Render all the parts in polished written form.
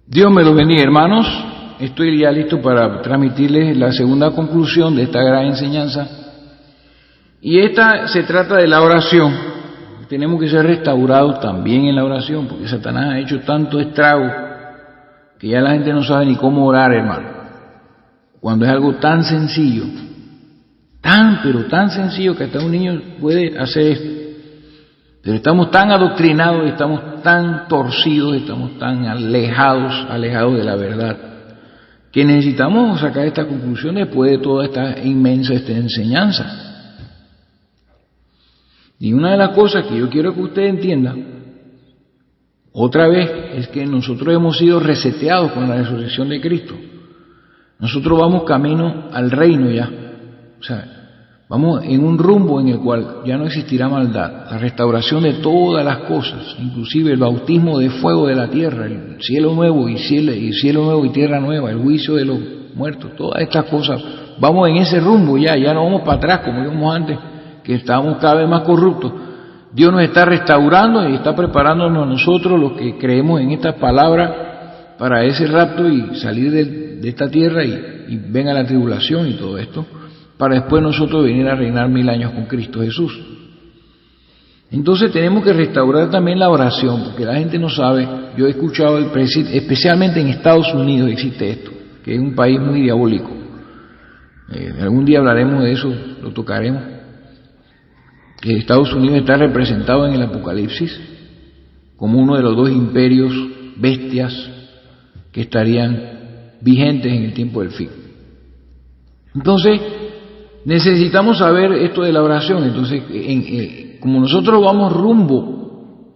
Dios me lo bendiga, hermanos. Estoy ya listo para transmitirles la segunda conclusión de esta gran enseñanza. Y esta se trata de la oración. Tenemos que ser restaurados también en la oración, porque Satanás ha hecho tanto estrago que ya la gente no sabe ni cómo orar, hermano. Cuando es algo tan sencillo, pero tan sencillo que hasta un niño puede hacer esto. Pero estamos tan adoctrinados, estamos tan torcidos, estamos tan alejados de la verdad, que necesitamos sacar esta conclusión después de toda esta inmensa enseñanza. Y una de las cosas que yo quiero que usted entienda, otra vez, es que nosotros hemos sido reseteados con la resurrección de Cristo. Nosotros vamos camino al reino ya. O sea, vamos en un rumbo en el cual ya no existirá maldad, la restauración de todas las cosas, inclusive el bautismo de fuego de la tierra, el cielo nuevo y cielo nuevo y tierra nueva, el juicio de los muertos, todas estas cosas. Vamos en ese rumbo ya no vamos para atrás como íbamos antes, que estábamos cada vez más corruptos. Dios nos está restaurando y está preparándonos a nosotros, los que creemos en estas palabras, para ese rapto y salir de esta tierra y venga la tribulación y todo esto, para después nosotros venir a reinar 1000 años con Cristo Jesús. Entonces tenemos que restaurar también la oración, porque la gente no sabe. Yo he escuchado, especialmente en Estados Unidos existe esto, que es un país muy diabólico. Algún día hablaremos de eso, lo tocaremos. Que Estados Unidos está representado en el Apocalipsis como uno de los 2 imperios bestias que estarían vigentes en el tiempo del fin. Entonces, necesitamos saber esto de la oración. Entonces, como nosotros vamos rumbo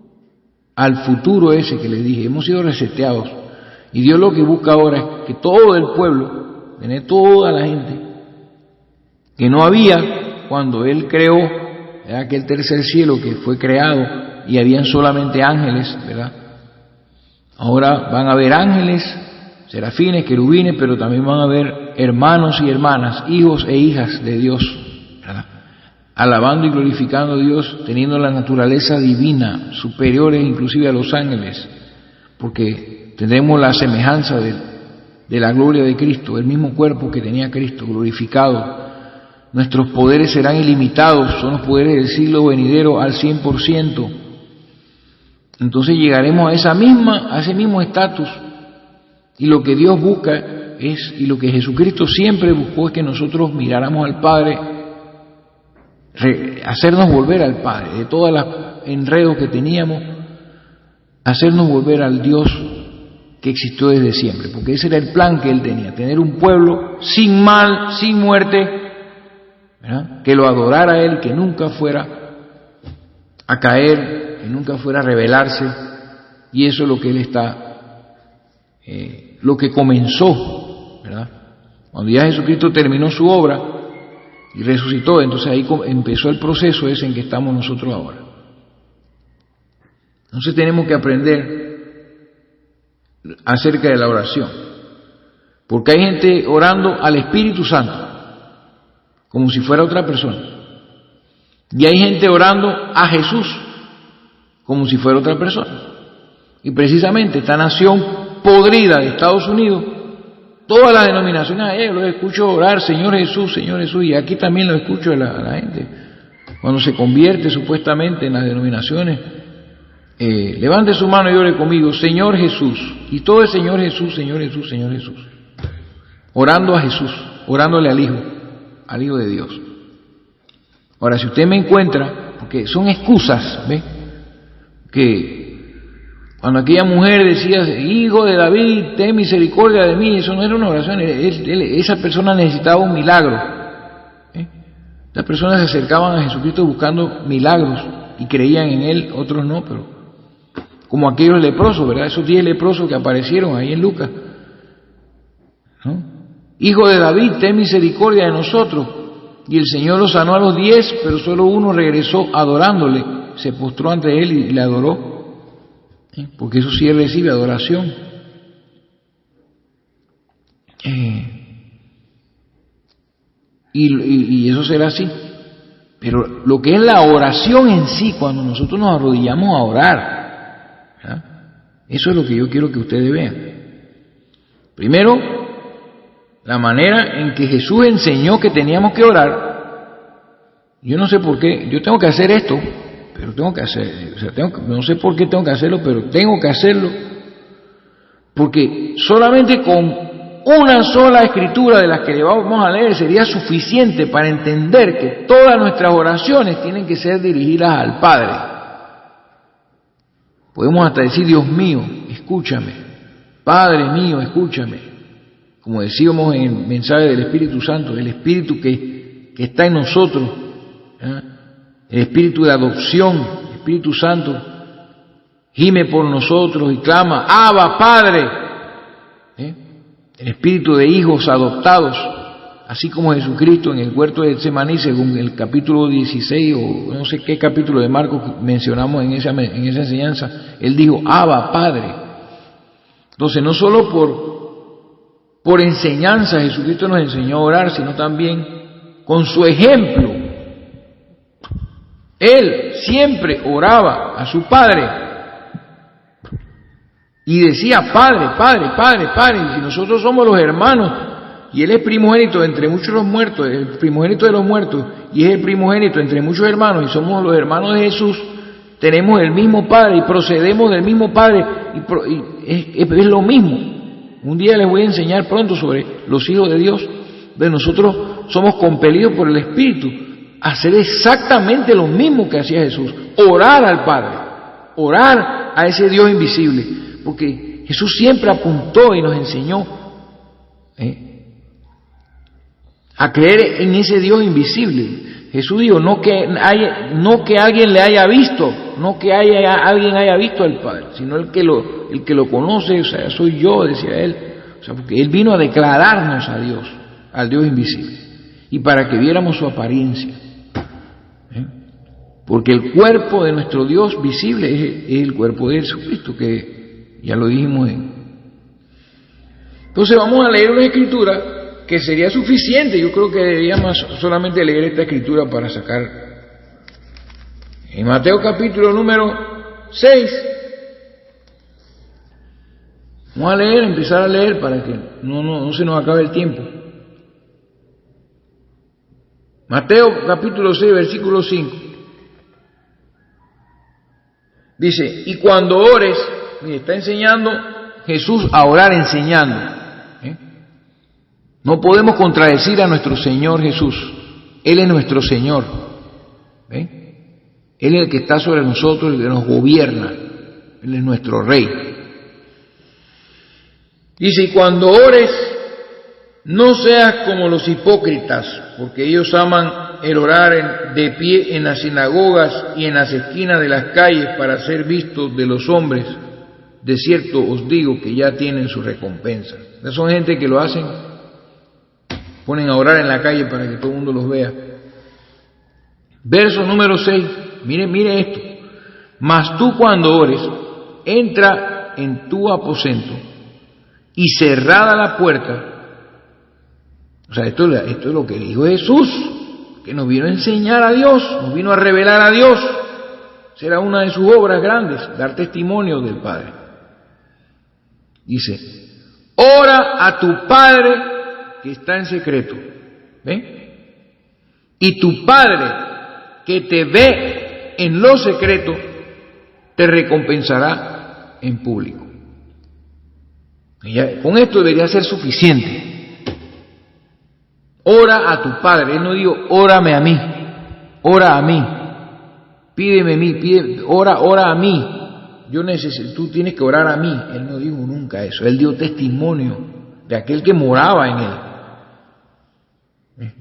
al futuro ese que les dije, hemos sido reseteados, y Dios lo que busca ahora es que todo el pueblo, tener toda la gente, que no había cuando Él creó aquel tercer cielo que fue creado y habían solamente ángeles, ¿verdad? Ahora van a haber ángeles, serafines, querubines, pero también van a haber hermanos y hermanas, hijos e hijas de Dios, ¿verdad? Alabando y glorificando a Dios, teniendo la naturaleza divina, superiores inclusive a los ángeles, porque tendremos la semejanza de la gloria de Cristo, el mismo cuerpo que tenía Cristo, glorificado. Nuestros poderes serán ilimitados, son los poderes del siglo venidero al 100%. Entonces llegaremos a ese mismo estatus. Y lo que Dios busca y lo que Jesucristo siempre buscó es que nosotros miráramos al Padre, hacernos volver al Padre, de todos los enredos que teníamos, hacernos volver al Dios que existió desde siempre, porque ese era el plan que Él tenía, tener un pueblo sin mal, sin muerte, ¿verdad? Que lo adorara a Él, que nunca fuera a caer, que nunca fuera a rebelarse, y eso es lo que Él está, lo que comenzó, ¿verdad? Cuando ya Jesucristo terminó su obra y resucitó, entonces ahí empezó el proceso ese en que estamos nosotros ahora. Entonces tenemos que aprender acerca de la oración, porque hay gente orando al Espíritu Santo como si fuera otra persona, y hay gente orando a Jesús como si fuera otra persona. Y precisamente esta nación podrida de Estados Unidos, todas las denominaciones, los escucho orar Señor Jesús, y aquí también lo escucho a la gente cuando se convierte supuestamente en las denominaciones. Levante su mano y ore conmigo, Señor Jesús, y todo es Señor Jesús, Señor Jesús, Señor Jesús, orando a Jesús, orándole al Hijo de Dios. Ahora, si usted me encuentra, porque son excusas, ¿ve? Que cuando aquella mujer decía, Hijo de David, ten misericordia de mí, eso no era una oración, esa persona necesitaba un milagro. Las personas se acercaban a Jesucristo buscando milagros y creían en Él, otros no, pero como aquellos leprosos, ¿verdad? Esos 10 leprosos que aparecieron ahí en Lucas, ¿no? Hijo de David, ten misericordia de nosotros. Y el Señor los sanó a los 10, pero solo uno regresó adorándole, se postró ante Él y le adoró, porque eso sí recibe adoración. Y eso será así. Pero lo que es la oración en sí, cuando nosotros nos arrodillamos a orar, ¿verdad? Eso es lo que yo quiero que ustedes vean. Primero, la manera en que Jesús enseñó que teníamos que orar. Yo no sé por qué, yo tengo que hacer esto, pero tengo que hacer, no sé por qué tengo que hacerlo, pero tengo que hacerlo, porque solamente con una sola escritura de las que le vamos a leer sería suficiente para entender que todas nuestras oraciones tienen que ser dirigidas al Padre. Podemos hasta decir, Dios mío, escúchame, Padre mío, escúchame, como decíamos en el mensaje del Espíritu Santo, el Espíritu que está en nosotros, el Espíritu de adopción, el Espíritu Santo, gime por nosotros y clama, Abba, Padre, el Espíritu de hijos adoptados, así como Jesucristo en el huerto de Getsemaní, según el capítulo 16 o no sé qué capítulo de Marcos que mencionamos en esa enseñanza, Él dijo, Abba, Padre. Entonces, no solo por enseñanza Jesucristo nos enseñó a orar, sino también con su ejemplo. Él siempre oraba a su Padre y decía, Padre, Padre, Padre, Padre. Y si nosotros somos los hermanos, y Él es primogénito entre muchos los muertos, el primogénito de los muertos, y es el primogénito entre muchos hermanos, y somos los hermanos de Jesús, tenemos el mismo Padre y procedemos del mismo Padre, y es lo mismo. Un día les voy a enseñar pronto sobre los hijos de Dios, de nosotros somos compelidos por el Espíritu a hacer exactamente lo mismo que hacía Jesús, orar al Padre, orar a ese Dios invisible, porque Jesús siempre apuntó y nos enseñó a creer en ese Dios invisible. Jesús dijo, no que alguien le haya visto, no que alguien haya visto al Padre, sino el que lo conoce, o sea, soy yo, decía Él. O sea, porque Él vino a declararnos a Dios, al Dios invisible, y para que viéramos su apariencia. Porque el cuerpo de nuestro Dios visible es el cuerpo de Jesucristo, que ya lo dijimos. Entonces vamos a leer una escritura que sería suficiente. Yo creo que deberíamos solamente leer esta escritura para sacar. En Mateo capítulo número 6. Vamos a leer, empezar a leer para que no se nos acabe el tiempo. Mateo capítulo 6, versículo 5. Dice, y cuando ores, mire, está enseñando Jesús a orar enseñando. No podemos contradecir a nuestro Señor Jesús. Él es nuestro Señor. Él es el que está sobre nosotros, el que nos gobierna. Él es nuestro Rey. Dice, y cuando ores, no seas como los hipócritas, porque ellos aman el orar de pie en las sinagogas y en las esquinas de las calles para ser vistos de los hombres. De cierto os digo que ya tienen su recompensa. Son gente que lo hacen, ponen a orar en la calle para que todo el mundo los vea. Verso número 6, mire esto. Mas tú cuando ores, entra en tu aposento y cerrada la puerta. O sea, esto es lo que dijo Jesús, que nos vino a enseñar a Dios, nos vino a revelar a Dios. Será una de sus obras grandes, dar testimonio del Padre. Dice, ora a tu Padre que está en secreto. ¿Ven? Y tu Padre que te ve en lo secreto, te recompensará en público. Y con esto debería ser suficiente. Ora a tu Padre. Él no dijo, órame a mí, ora a mí, pídeme a mí, ora a mí. Yo necesito, tú tienes que orar a mí. Él no dijo nunca eso. Él dio testimonio de aquel que moraba en él.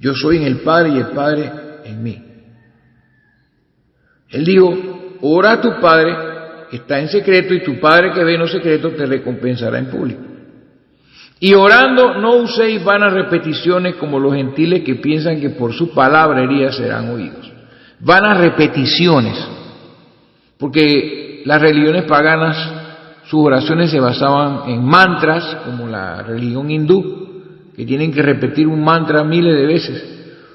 Yo soy en el Padre y el Padre en mí. Él dijo, ora a tu Padre que está en secreto, y tu Padre que ve en lo secreto te recompensará en público. Y orando no uséis vanas repeticiones como los gentiles que piensan que por su palabrería serán oídos. Vanas repeticiones, porque las religiones paganas, sus oraciones se basaban en mantras, como la religión hindú, que tienen que repetir un mantra miles de veces,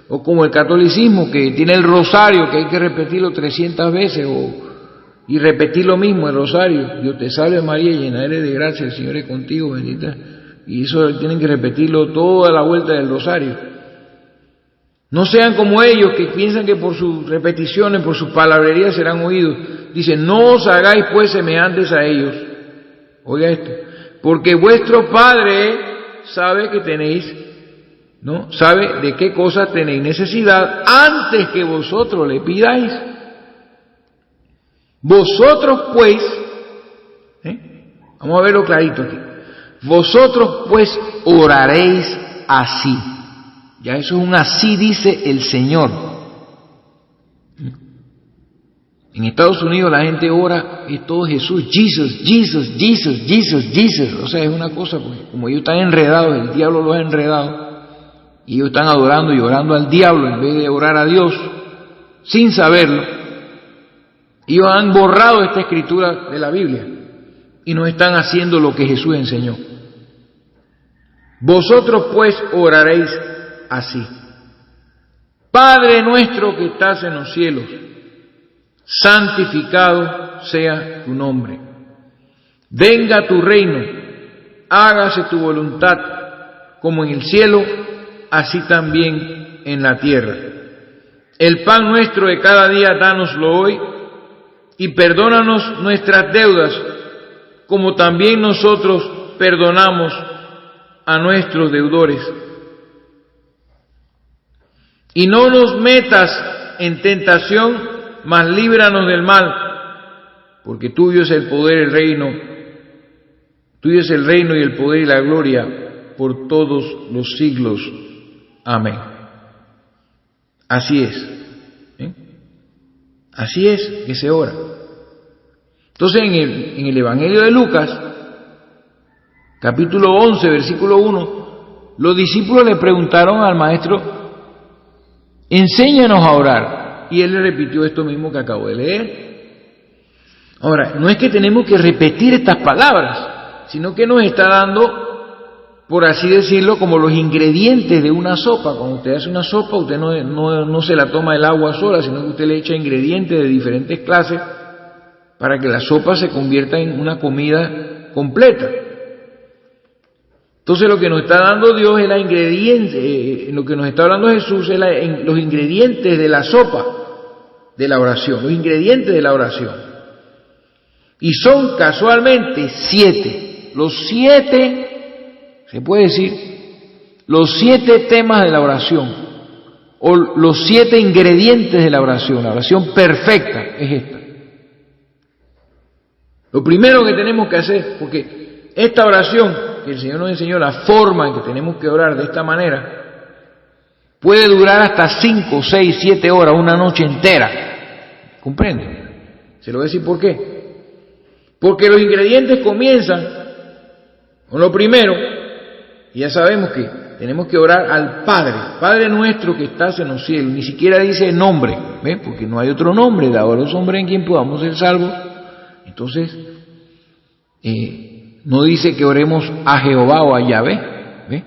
o como el catolicismo, que tiene el rosario, que hay que repetirlo 300 veces, y repetir lo mismo, el rosario. Dios te salve María, llena eres de gracia, el Señor es contigo, bendita. y eso tienen que repetirlo toda la vuelta del rosario. No sean como ellos que piensan que por sus repeticiones, por sus palabrerías serán oídos. Dice, no os hagáis pues semejantes a ellos. Oiga esto, porque vuestro Padre sabe que tenéis, ¿no? Sabe de qué cosas tenéis necesidad antes que vosotros le pidáis. Vosotros pues, vamos a verlo clarito aquí. Vosotros pues oraréis así. Ya eso es un así dice el Señor. En Estados Unidos la gente ora, es todo Jesús, Jesus, Jesus, Jesus, Jesus, Jesus. O sea, es una cosa, pues, como ellos están enredados, el diablo los ha enredado, y ellos están adorando y orando al diablo en vez de orar a Dios, sin saberlo. Ellos han borrado esta escritura de la Biblia y no están haciendo lo que Jesús enseñó. Vosotros pues oraréis así. Padre nuestro que estás en los cielos, santificado sea tu nombre. Venga tu reino, hágase tu voluntad, como en el cielo, así también en la tierra. El pan nuestro de cada día dánoslo hoy, y perdónanos nuestras deudas, como también nosotros perdonamos a nuestros deudores. Y no nos metas en tentación, mas líbranos del mal, porque tuyo es el poder, el reino, tuyo es el reino y el poder y la gloria por todos los siglos. Amén. Así es. Así es que se ora. Entonces en el Evangelio de Lucas, capítulo 11, versículo 1, los discípulos le preguntaron al maestro, enséñanos a orar. Y él le repitió esto mismo que acabo de leer. Ahora, no es que tenemos que repetir estas palabras, sino que nos está dando, por así decirlo, como los ingredientes de una sopa. Cuando usted hace una sopa, usted no se la toma el agua sola, sino que usted le echa ingredientes de diferentes clases para que la sopa se convierta en una comida completa. Entonces lo que nos está dando Dios es la ingrediente, lo que nos está hablando Jesús es los ingredientes de la sopa de la oración, los ingredientes de la oración. Y son casualmente 7, los 7, se puede decir, los 7 temas de la oración, o los 7 ingredientes de la oración perfecta es esta. Lo primero que tenemos que hacer, porque esta oración que el Señor nos enseñó, la forma en que tenemos que orar de esta manera, puede durar hasta 5, 6, 7 horas, una noche entera. ¿Comprende? Se lo voy a decir por qué. Porque los ingredientes comienzan con lo primero, y ya sabemos que tenemos que orar al Padre, Padre nuestro que estás en los cielos. Ni siquiera dice nombre, ¿ves? Porque no hay otro nombre dado a los hombres en quien podamos ser salvos. Entonces, no dice que oremos a Jehová o a Yahvé, ¿ves?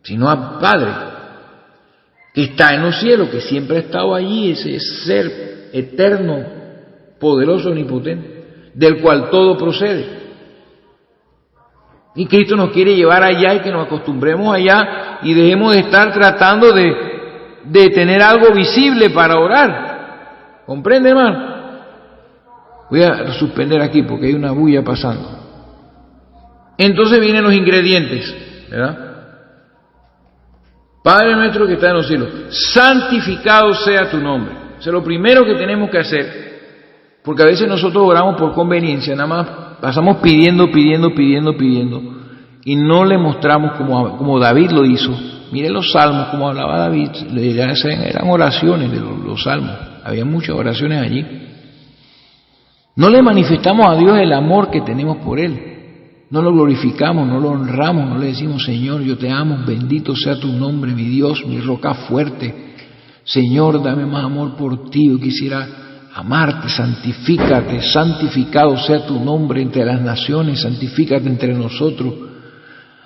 Sino al Padre, que está en los cielos, que siempre ha estado allí, ese ser eterno, poderoso, omnipotente, del cual todo procede. Y Cristo nos quiere llevar allá y que nos acostumbremos allá y dejemos de estar tratando de tener algo visible para orar. ¿Comprende, hermano? Voy a suspender aquí porque hay una bulla pasando. Entonces vienen los ingredientes, ¿verdad? Padre nuestro que está en los cielos, santificado sea tu nombre. Eso es lo primero que tenemos que hacer, porque a veces nosotros oramos por conveniencia, nada más pasamos pidiendo, y no le mostramos como David lo hizo. Miren los salmos, como hablaba David, eran oraciones de los salmos, había muchas oraciones allí. No le manifestamos a Dios el amor que tenemos por Él. No lo glorificamos, no lo honramos, no le decimos, Señor, yo te amo, bendito sea tu nombre, mi Dios, mi roca fuerte. Señor, dame más amor por ti, yo quisiera amarte, santifícate, santificado sea tu nombre entre las naciones, santifícate entre nosotros.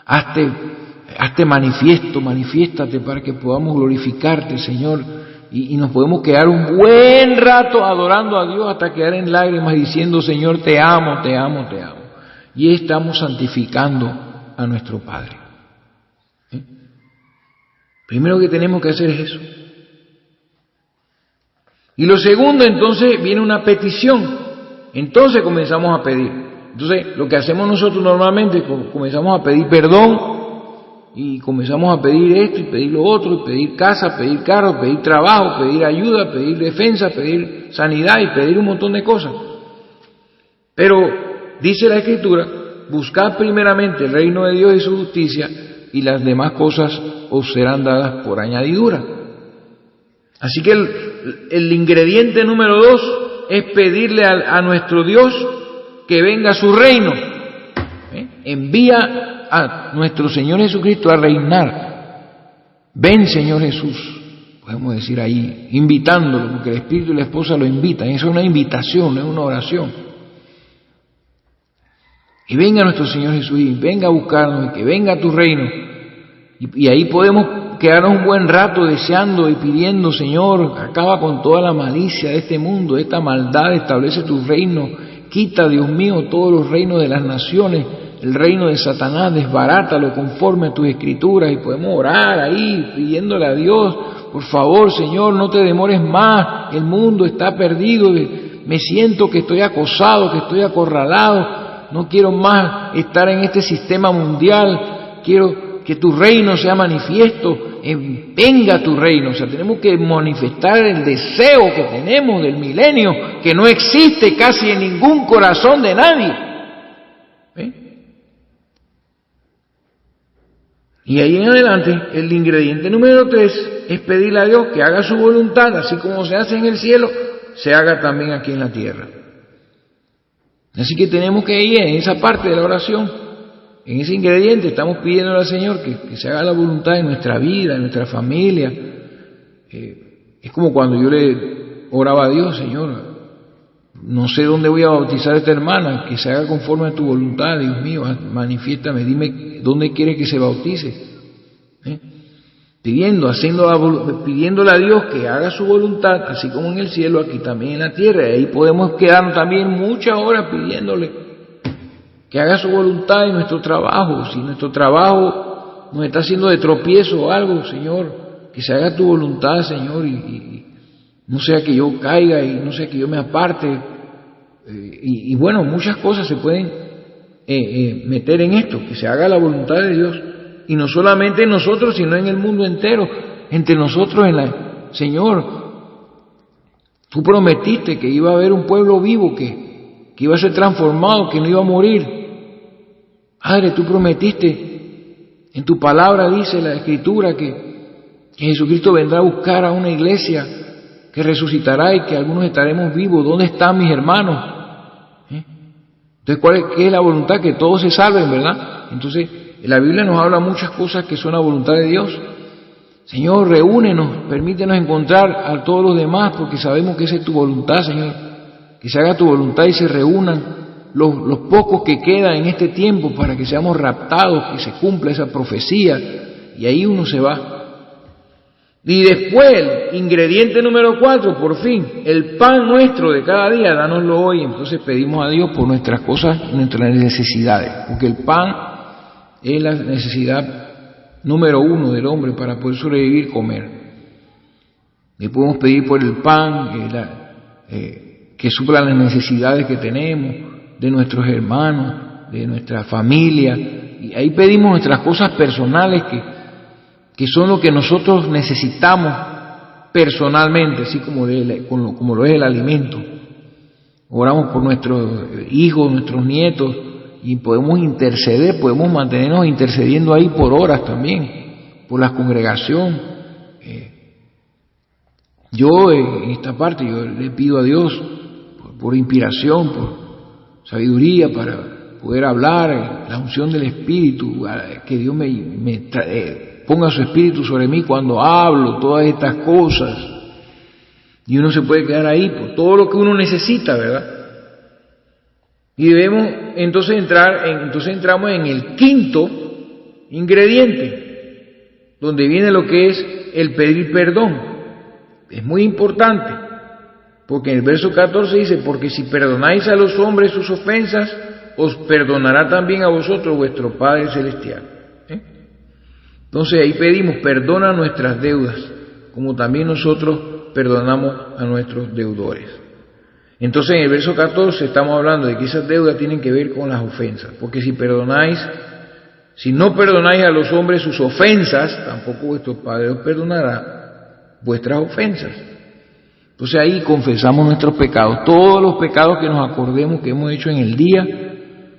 Hazte manifiesto, manifiéstate para que podamos glorificarte, Señor. Y nos podemos quedar un buen rato adorando a Dios hasta quedar en lágrimas diciendo, Señor, te amo, te amo, te amo. Y estamos santificando a nuestro Padre. Primero que tenemos que hacer es eso. Y lo segundo, entonces, viene una petición. Entonces comenzamos a pedir. Entonces, lo que hacemos nosotros normalmente, comenzamos a pedir perdón, y comenzamos a pedir esto y pedir lo otro, y pedir casa, pedir carro, pedir trabajo, pedir ayuda, pedir defensa, pedir sanidad y pedir un montón de cosas. Pero dice la Escritura, buscad primeramente el reino de Dios y su justicia, y las demás cosas os serán dadas por añadidura. Así que el ingrediente número 2 es pedirle a nuestro Dios que venga a su reino. Envía a nuestro Señor Jesucristo a reinar. Ven, Señor Jesús, podemos decir ahí, invitándolo, porque el Espíritu y la esposa lo invitan. Eso es una invitación, no es una oración. Y venga nuestro Señor Jesús, y venga a buscarnos, y que venga a tu reino. Y ahí podemos quedarnos un buen rato deseando y pidiendo, Señor, acaba con toda la malicia de este mundo, de esta maldad, establece tu reino, quita, Dios mío, todos los reinos de las naciones, el reino de Satanás, desbarátalo conforme a tus escrituras, y podemos orar ahí pidiéndole a Dios, por favor, Señor, no te demores más, el mundo está perdido, me siento que estoy acosado, que estoy acorralado, no quiero más estar en este sistema mundial, quiero que tu reino sea manifiesto, venga tu reino. O sea, tenemos que manifestar el deseo que tenemos del milenio, que no existe casi en ningún corazón de nadie. Y ahí en adelante, el ingrediente número 3 es pedirle a Dios que haga su voluntad, así como se hace en el cielo, se haga también aquí en la tierra. Así que tenemos que ir en esa parte de la oración. En ese ingrediente estamos pidiendo al Señor que se haga la voluntad en nuestra vida, en nuestra familia. Es como cuando yo le oraba a Dios, Señor, no sé dónde voy a bautizar a esta hermana, que se haga conforme a tu voluntad, Dios mío, manifiéstame, dime dónde quieres que se bautice. Pidiéndole a Dios que haga su voluntad, así como en el cielo, aquí también en la tierra. Y ahí podemos quedarnos también muchas horas pidiéndole que haga su voluntad en nuestro trabajo. Si nuestro trabajo nos está haciendo de tropiezo o algo, Señor, que se haga tu voluntad, Señor, y no sea que yo caiga, y no sea que yo me aparte. Y bueno, muchas cosas se pueden meter en esto, que se haga la voluntad de Dios. Y no solamente en nosotros, sino en el mundo entero, entre nosotros, Señor, tú prometiste que iba a haber un pueblo vivo, que iba a ser transformado, que no iba a morir. Padre, tú prometiste, en tu palabra dice la Escritura que Jesucristo vendrá a buscar a una iglesia que resucitará y que algunos estaremos vivos. ¿Dónde están mis hermanos? Entonces, ¿qué es la voluntad? Que todos se salven, ¿verdad? Entonces, la Biblia nos habla muchas cosas que son la voluntad de Dios. Señor, reúnenos, permítenos encontrar a todos los demás, porque sabemos que esa es tu voluntad, Señor. Que se haga tu voluntad y se reúnan los pocos que quedan en este tiempo para que seamos raptados, que se cumpla esa profecía, y ahí uno se va. Y después, el ingrediente número 4, por fin, el pan nuestro de cada día, dánoslo hoy. Entonces pedimos a Dios por nuestras cosas, nuestras necesidades, porque el pan es la necesidad número 1 del hombre para poder sobrevivir, comer. Le podemos pedir por el pan, que supla las necesidades que tenemos, de nuestros hermanos, de nuestra familia, y ahí pedimos nuestras cosas personales que son lo que nosotros necesitamos personalmente, así como lo es el alimento. Oramos por nuestros hijos, nuestros nietos, y podemos interceder, podemos mantenernos intercediendo ahí por horas también, por la congregación. Yo en esta parte yo le pido a Dios por inspiración, por sabiduría para poder hablar, la unción del Espíritu, que Dios me ponga su Espíritu sobre mí cuando hablo todas estas cosas. Y uno se puede quedar ahí por todo lo que uno necesita, ¿verdad? Y debemos entonces entramos en el quinto ingrediente, donde viene lo que es el pedir perdón. Es muy importante. Porque en el verso 14 dice, porque si perdonáis a los hombres sus ofensas, os perdonará también a vosotros vuestro Padre Celestial. Entonces ahí pedimos, perdona nuestras deudas, como también nosotros perdonamos a nuestros deudores. Entonces en el verso 14 estamos hablando de que esas deudas tienen que ver con las ofensas, porque si no perdonáis a los hombres sus ofensas, tampoco vuestro Padre os perdonará vuestras ofensas. Entonces ahí confesamos nuestros pecados, todos los pecados que nos acordemos que hemos hecho en el día,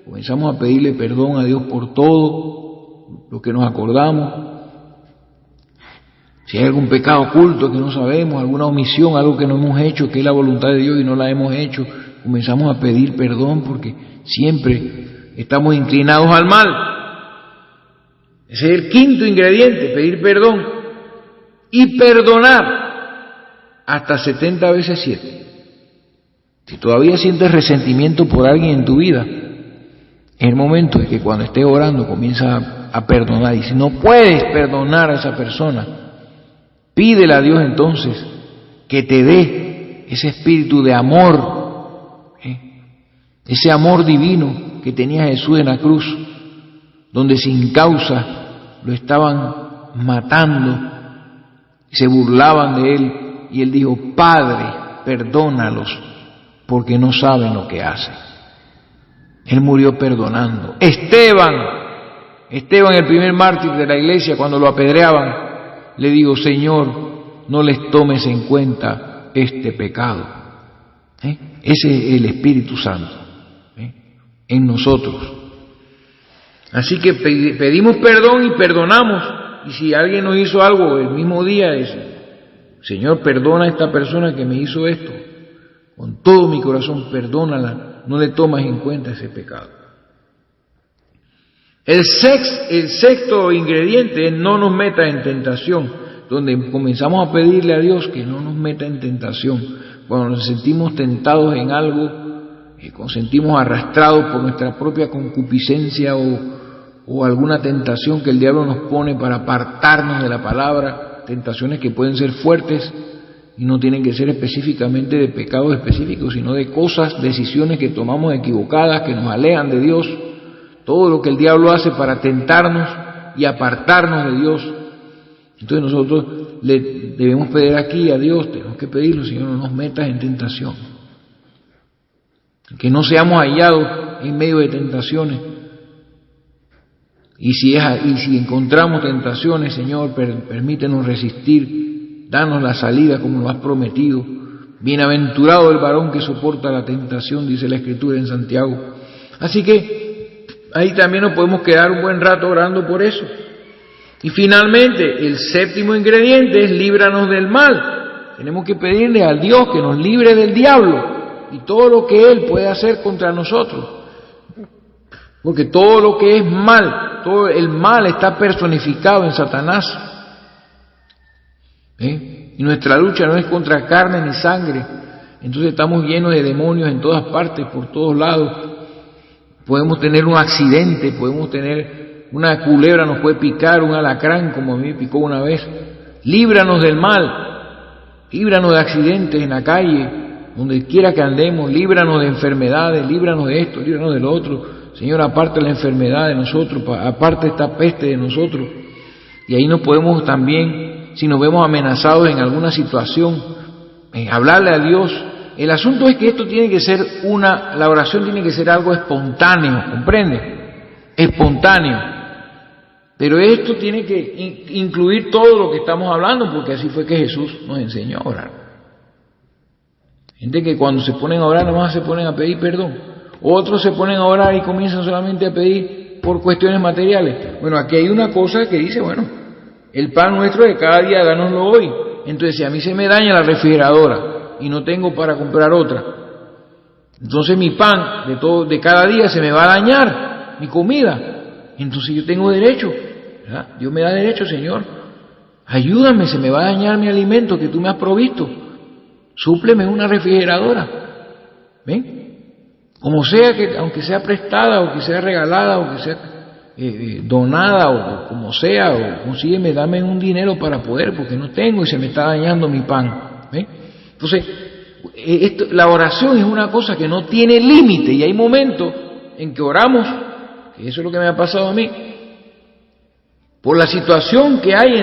comenzamos a pedirle perdón a Dios por todo lo que nos acordamos. Si hay algún pecado oculto que no sabemos, alguna omisión, algo que no hemos hecho, que es la voluntad de Dios y no la hemos hecho, comenzamos a pedir perdón porque siempre estamos inclinados al mal. Ese es el quinto ingrediente, pedir perdón y perdonar hasta 70 veces 7. Si todavía sientes resentimiento por alguien en tu vida, es el momento de que cuando estés orando comienza a perdonar. Y si no puedes perdonar a esa persona, pídele a Dios entonces que te dé ese espíritu de amor, ese amor divino que tenía Jesús en la cruz, donde sin causa lo estaban matando, se burlaban de él, y él dijo, Padre, perdónalos, porque no saben lo que hacen. Él murió perdonando. Esteban, el primer mártir de la iglesia, cuando lo apedreaban, le dijo, Señor, no les tomes en cuenta este pecado. Ese es el Espíritu Santo en nosotros. Así que pedimos perdón y perdonamos. Y si alguien nos hizo algo el mismo día, Señor, perdona a esta persona que me hizo esto. Con todo mi corazón, perdónala. No le tomas en cuenta ese pecado. El sexto ingrediente es no nos meta en tentación, donde comenzamos a pedirle a Dios que no nos meta en tentación. Cuando nos sentimos tentados en algo, cuando nos sentimos arrastrados por nuestra propia concupiscencia o alguna tentación que el diablo nos pone para apartarnos de la palabra, tentaciones que pueden ser fuertes y no tienen que ser específicamente de pecados específicos, sino de cosas, decisiones que tomamos equivocadas, que nos alejan de Dios. Todo lo que el diablo hace para tentarnos y apartarnos de Dios. Entonces nosotros le debemos pedir aquí a Dios, tenemos que pedirlo, Señor, no nos metas en tentación. Que no seamos hallados en medio de tentaciones. Y si encontramos tentaciones, Señor, permítenos resistir, danos la salida como lo has prometido. Bienaventurado el varón que soporta la tentación, dice la Escritura en Santiago. Así que ahí también nos podemos quedar un buen rato orando por eso. Y finalmente, el séptimo ingrediente es líbranos del mal. Tenemos que pedirle a Dios que nos libre del diablo y todo lo que Él puede hacer contra nosotros. Porque todo lo que es mal, todo el mal está personificado en Satanás. Y nuestra lucha no es contra carne ni sangre. Entonces estamos llenos de demonios en todas partes, por todos lados. Podemos tener un accidente, podemos tener una culebra, nos puede picar un alacrán, como a mí me picó una vez. Líbranos del mal, líbranos de accidentes en la calle, donde quiera que andemos, líbranos de enfermedades, líbranos de esto, líbranos de lo otro. Señor, aparte la enfermedad de nosotros, aparte esta peste de nosotros. Y ahí nos podemos también, si nos vemos amenazados en alguna situación, hablarle a Dios. El asunto es que esto tiene que ser la oración tiene que ser algo espontáneo, ¿comprende? Espontáneo. Pero esto tiene que incluir todo lo que estamos hablando, porque así fue que Jesús nos enseñó a orar. Gente que cuando se ponen a orar, nomás se ponen a pedir perdón. Otros se ponen a orar y comienzan solamente a pedir por cuestiones materiales. Bueno, aquí hay una cosa que dice, bueno, el pan nuestro de cada día, dánoslo hoy. Entonces, si a mí se me daña la refrigeradora y no tengo para comprar otra, entonces mi pan de cada día se me va a dañar, mi comida. Entonces yo tengo derecho, ¿verdad? Dios me da derecho, Señor. Ayúdame, se me va a dañar mi alimento que tú me has provisto. Súpleme una refrigeradora. ¿Ven? Como sea, que aunque sea prestada o que sea regalada o que sea donada o como sea, o consígueme, dame un dinero para poder, porque no tengo y se me está dañando mi pan. ¿Ven? Entonces, la oración es una cosa que no tiene límite y hay momentos en que oramos, que eso es lo que me ha pasado a mí, por la situación que hay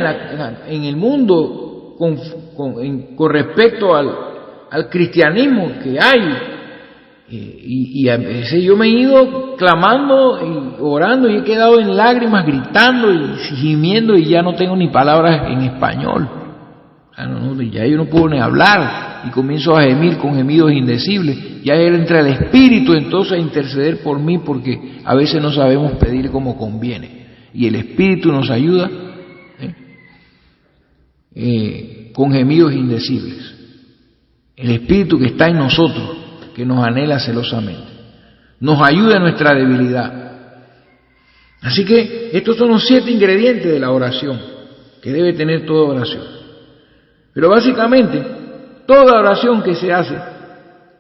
en el mundo con respecto al cristianismo que hay, y a veces yo me he ido clamando y orando y he quedado en lágrimas, gritando y gimiendo, y ya no tengo ni palabras en español. Ya yo no puedo ni hablar y comienzo a gemir con gemidos indecibles. Ya él entra el Espíritu entonces a interceder por mí, porque a veces no sabemos pedir como conviene, y el Espíritu nos ayuda con gemidos indecibles. El Espíritu que está en nosotros, que nos anhela celosamente, nos ayuda en nuestra debilidad. Así que estos son los 7 ingredientes de la oración que debe tener toda oración. Pero básicamente toda oración que se hace,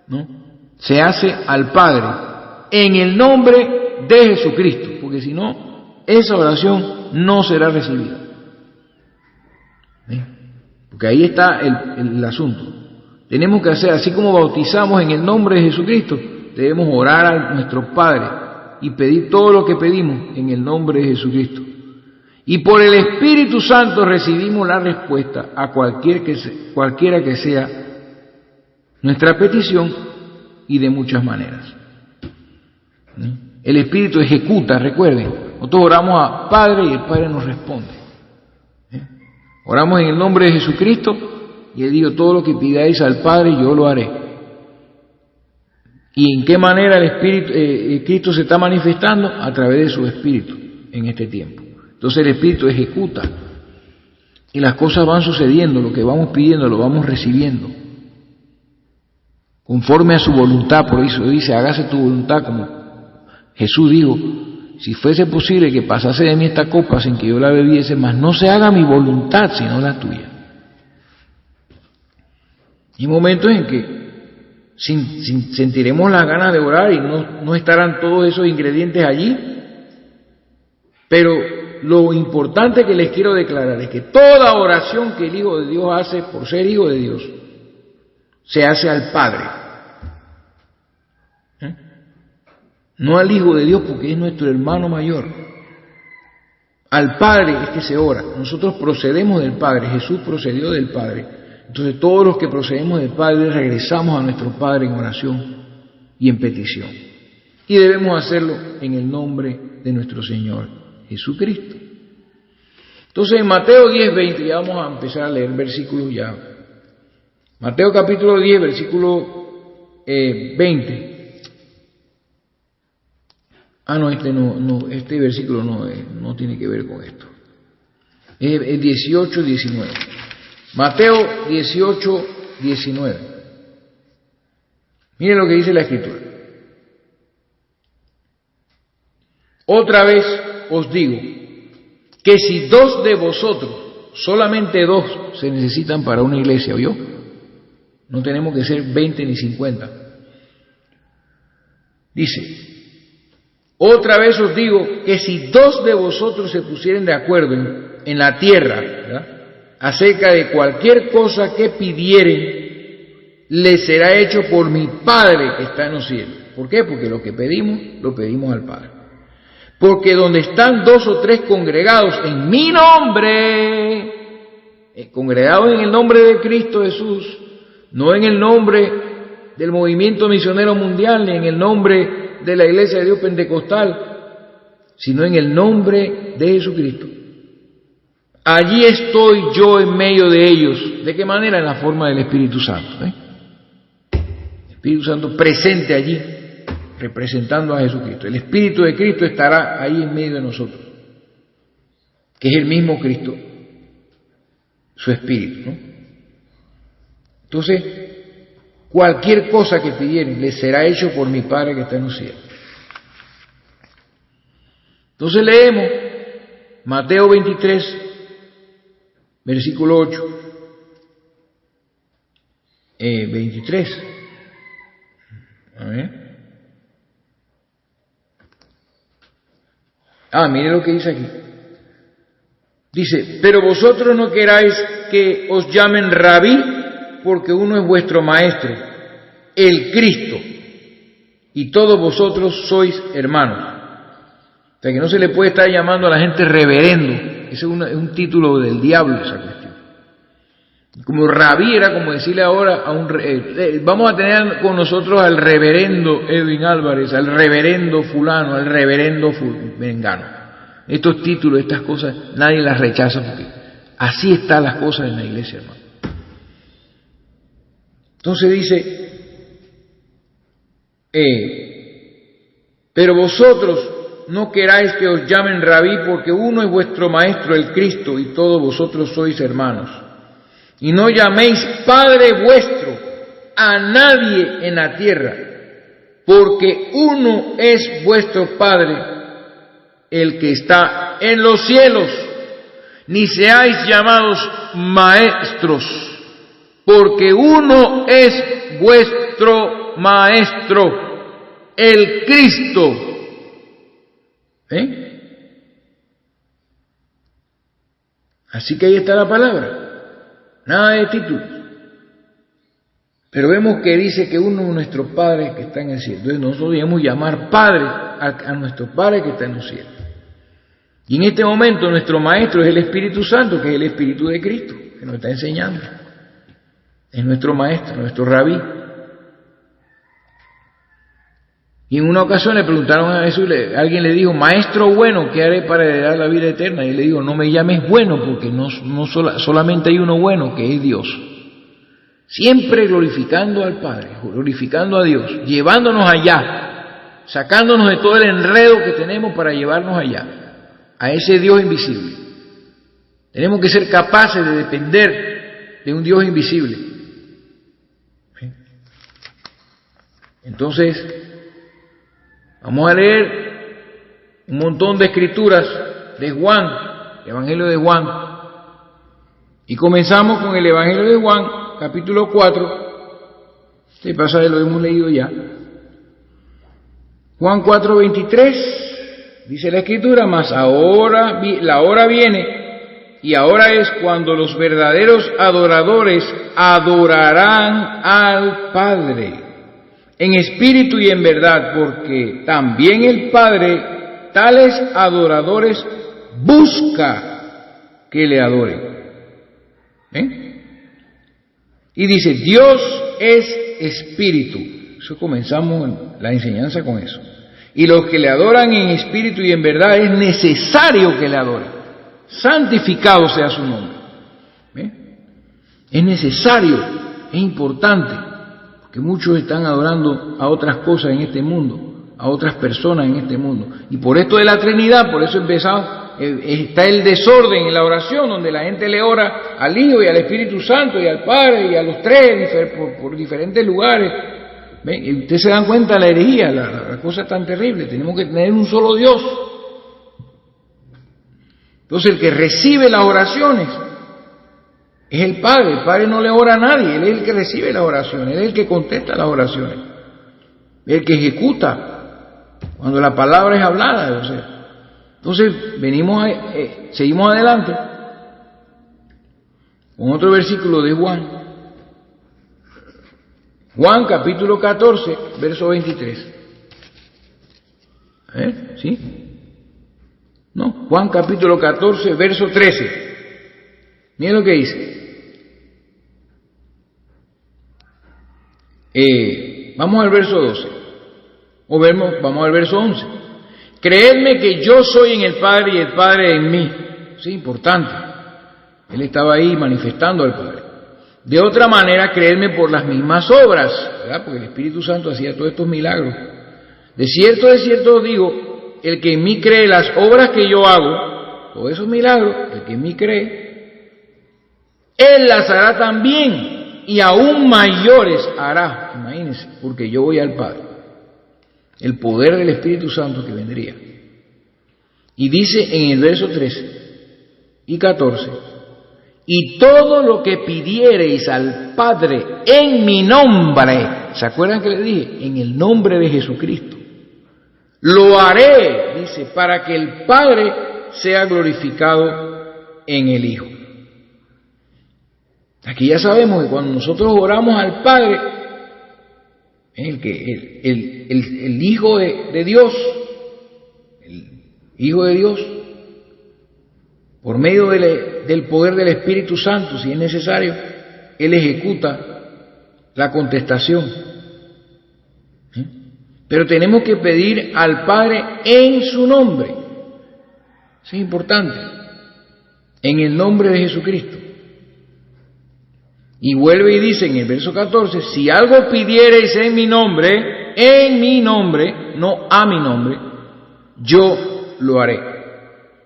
¿no?, se hace al Padre en el nombre de Jesucristo, porque si no, esa oración no será recibida. Porque ahí está el asunto. Tenemos que hacer, así como bautizamos en el nombre de Jesucristo, debemos orar a nuestro Padre y pedir todo lo que pedimos en el nombre de Jesucristo. Y por el Espíritu Santo recibimos la respuesta a cualquiera que sea nuestra petición, y de muchas maneras. El Espíritu ejecuta, recuerden, nosotros oramos a Padre y el Padre nos responde. Oramos en el nombre de Jesucristo y Él dijo: todo lo que pidáis al Padre yo lo haré. ¿Y en qué manera el Espíritu, Cristo se está manifestando? A través de su Espíritu en este tiempo. Entonces el Espíritu ejecuta y las cosas van sucediendo, lo que vamos pidiendo lo vamos recibiendo conforme a su voluntad. Por eso dice: hágase tu voluntad, como Jesús dijo: si fuese posible que pasase de mí esta copa sin que yo la bebiese, mas no se haga mi voluntad sino la tuya. Hay momentos en que sentiremos las ganas de orar y no estarán todos esos ingredientes allí, pero lo importante que les quiero declarar es que toda oración que el Hijo de Dios hace por ser Hijo de Dios se hace al Padre, no al Hijo de Dios, porque es nuestro hermano mayor. Al Padre es que se ora. Nosotros procedemos del Padre, Jesús procedió del Padre. Entonces todos los que procedemos del Padre regresamos a nuestro Padre en oración y en petición. Y debemos hacerlo en el nombre de nuestro Señor Jesucristo. Entonces en Mateo 10:20, ya vamos a empezar a leer versículos ya. Mateo capítulo 10, versículo 20. Este versículo no tiene que ver con esto. Es 18, 19. Mateo 18, 19. Miren lo que dice la Escritura. Otra vez os digo que si 2 de vosotros, solamente 2 se necesitan para una iglesia, ¿oyó? No tenemos que ser 20 ni 50. Dice: otra vez os digo que si 2 de vosotros se pusieren de acuerdo en la tierra, ¿verdad?, acerca de cualquier cosa que pidieren, les será hecho por mi Padre que está en los cielos. ¿Por qué? Porque lo que pedimos, lo pedimos al Padre. Porque donde están 2 o 3 congregados en mi nombre, congregados en el nombre de Cristo Jesús, no en el nombre del movimiento misionero mundial, ni en el nombre de la Iglesia de Dios Pentecostal, sino en el nombre de Jesucristo, allí estoy yo en medio de ellos. ¿De qué manera? En la forma del Espíritu Santo. El Espíritu Santo presente allí, representando a Jesucristo. El Espíritu de Cristo estará ahí en medio de nosotros, que es el mismo Cristo, su Espíritu, ¿no? Entonces, cualquier cosa que pidieren les será hecho por mi Padre que está en los cielos. Entonces leemos Mateo 23, versículo 8. 23. A ver. Mire lo que dice aquí. Dice: pero vosotros no queráis que os llamen rabí, porque uno es vuestro maestro, el Cristo, y todos vosotros sois hermanos. O sea que no se le puede estar llamando a la gente reverendo. Ese es un título del diablo, esa cuestión. Como rabí era como decirle ahora a un vamos a tener con nosotros al reverendo Edwin Álvarez, al reverendo fulano, al reverendo vengano. Estos títulos, estas cosas, nadie las rechaza porque así están las cosas en la iglesia, hermano. Entonces dice, pero vosotros no queráis que os llamen rabí, porque uno es vuestro maestro, el Cristo, y todos vosotros sois hermanos. Y no llaméis Padre vuestro a nadie en la tierra, porque uno es vuestro Padre, el que está en los cielos. Ni seáis llamados maestros, porque uno es vuestro maestro, el Cristo. Así que ahí está la palabra. Nada de títulos. Pero vemos que dice que uno es nuestro Padre que está en el cielo. Entonces nosotros debemos llamar Padre a nuestro Padre que está en los cielos. Y en este momento nuestro Maestro es el Espíritu Santo, que es el Espíritu de Cristo, que nos está enseñando. Es nuestro Maestro, nuestro Rabí. Y en una ocasión le preguntaron a Jesús, alguien le dijo, Maestro bueno, ¿qué haré para heredar la vida eterna? Y él le dijo, no me llames bueno, porque solamente hay uno bueno, que es Dios. Siempre glorificando al Padre, glorificando a Dios, llevándonos allá, sacándonos de todo el enredo que tenemos para llevarnos allá, a ese Dios invisible. Tenemos que ser capaces de depender de un Dios invisible. Entonces, vamos a leer un montón de escrituras de Juan, el Evangelio de Juan. Y comenzamos con el Evangelio de Juan, capítulo 4. Este pasaje lo hemos leído ya. Juan 4:23, dice la escritura, mas ahora la hora viene, y ahora es cuando los verdaderos adoradores adorarán al Padre en espíritu y en verdad, porque también el Padre tales adoradores busca que le adoren. Y dice, Dios es espíritu. Eso comenzamos la enseñanza con eso. Y los que le adoran en espíritu y en verdad es necesario que le adoren. Santificado sea su nombre. Es necesario, es importante. Que muchos están adorando a otras cosas en este mundo, a otras personas en este mundo. Y por esto de la Trinidad, por eso está el desorden en la oración, donde la gente le ora al Hijo y al Espíritu Santo y al Padre y a los tres por diferentes lugares. ¿Ven? Y ustedes se dan cuenta de la herejía, la cosa es tan terrible. Tenemos que tener un solo Dios. Entonces el que recibe las oraciones es el Padre. El Padre no le ora a nadie, Él es el que recibe las oraciones, Él es el que contesta las oraciones, el que ejecuta cuando la palabra es hablada. O sea, entonces seguimos adelante con otro versículo de Juan. Juan capítulo 14, verso 23. ¿Sí? No, Juan capítulo 14, verso 13. Miren lo que dice. Vamos al verso 12, vamos al verso 11. Creedme que yo soy en el Padre y el Padre en mí. Sí, importante. Él estaba ahí manifestando al Padre. De otra manera, creedme por las mismas obras, ¿verdad? Porque el Espíritu Santo hacía todos estos milagros. De cierto os digo, el que en mí cree las obras que yo hago, todos esos milagros, el que en mí cree, Él las hará también. Y aún mayores hará, imagínense, porque yo voy al Padre. El poder del Espíritu Santo que vendría. Y dice en el verso 13 y 14, y todo lo que pidiereis al Padre en mi nombre, ¿se acuerdan que le dije? En el nombre de Jesucristo. Lo haré, dice, para que el Padre sea glorificado en el Hijo. Aquí ya sabemos que cuando nosotros oramos al Padre, El Hijo de Dios, el Hijo de Dios, por medio del poder del Espíritu Santo, si es necesario, Él ejecuta la contestación. Pero tenemos que pedir al Padre en su nombre. Eso es importante. En el nombre de Jesucristo. Y vuelve y dice en el verso 14, si algo pidiereis en mi nombre, no a mi nombre, yo lo haré.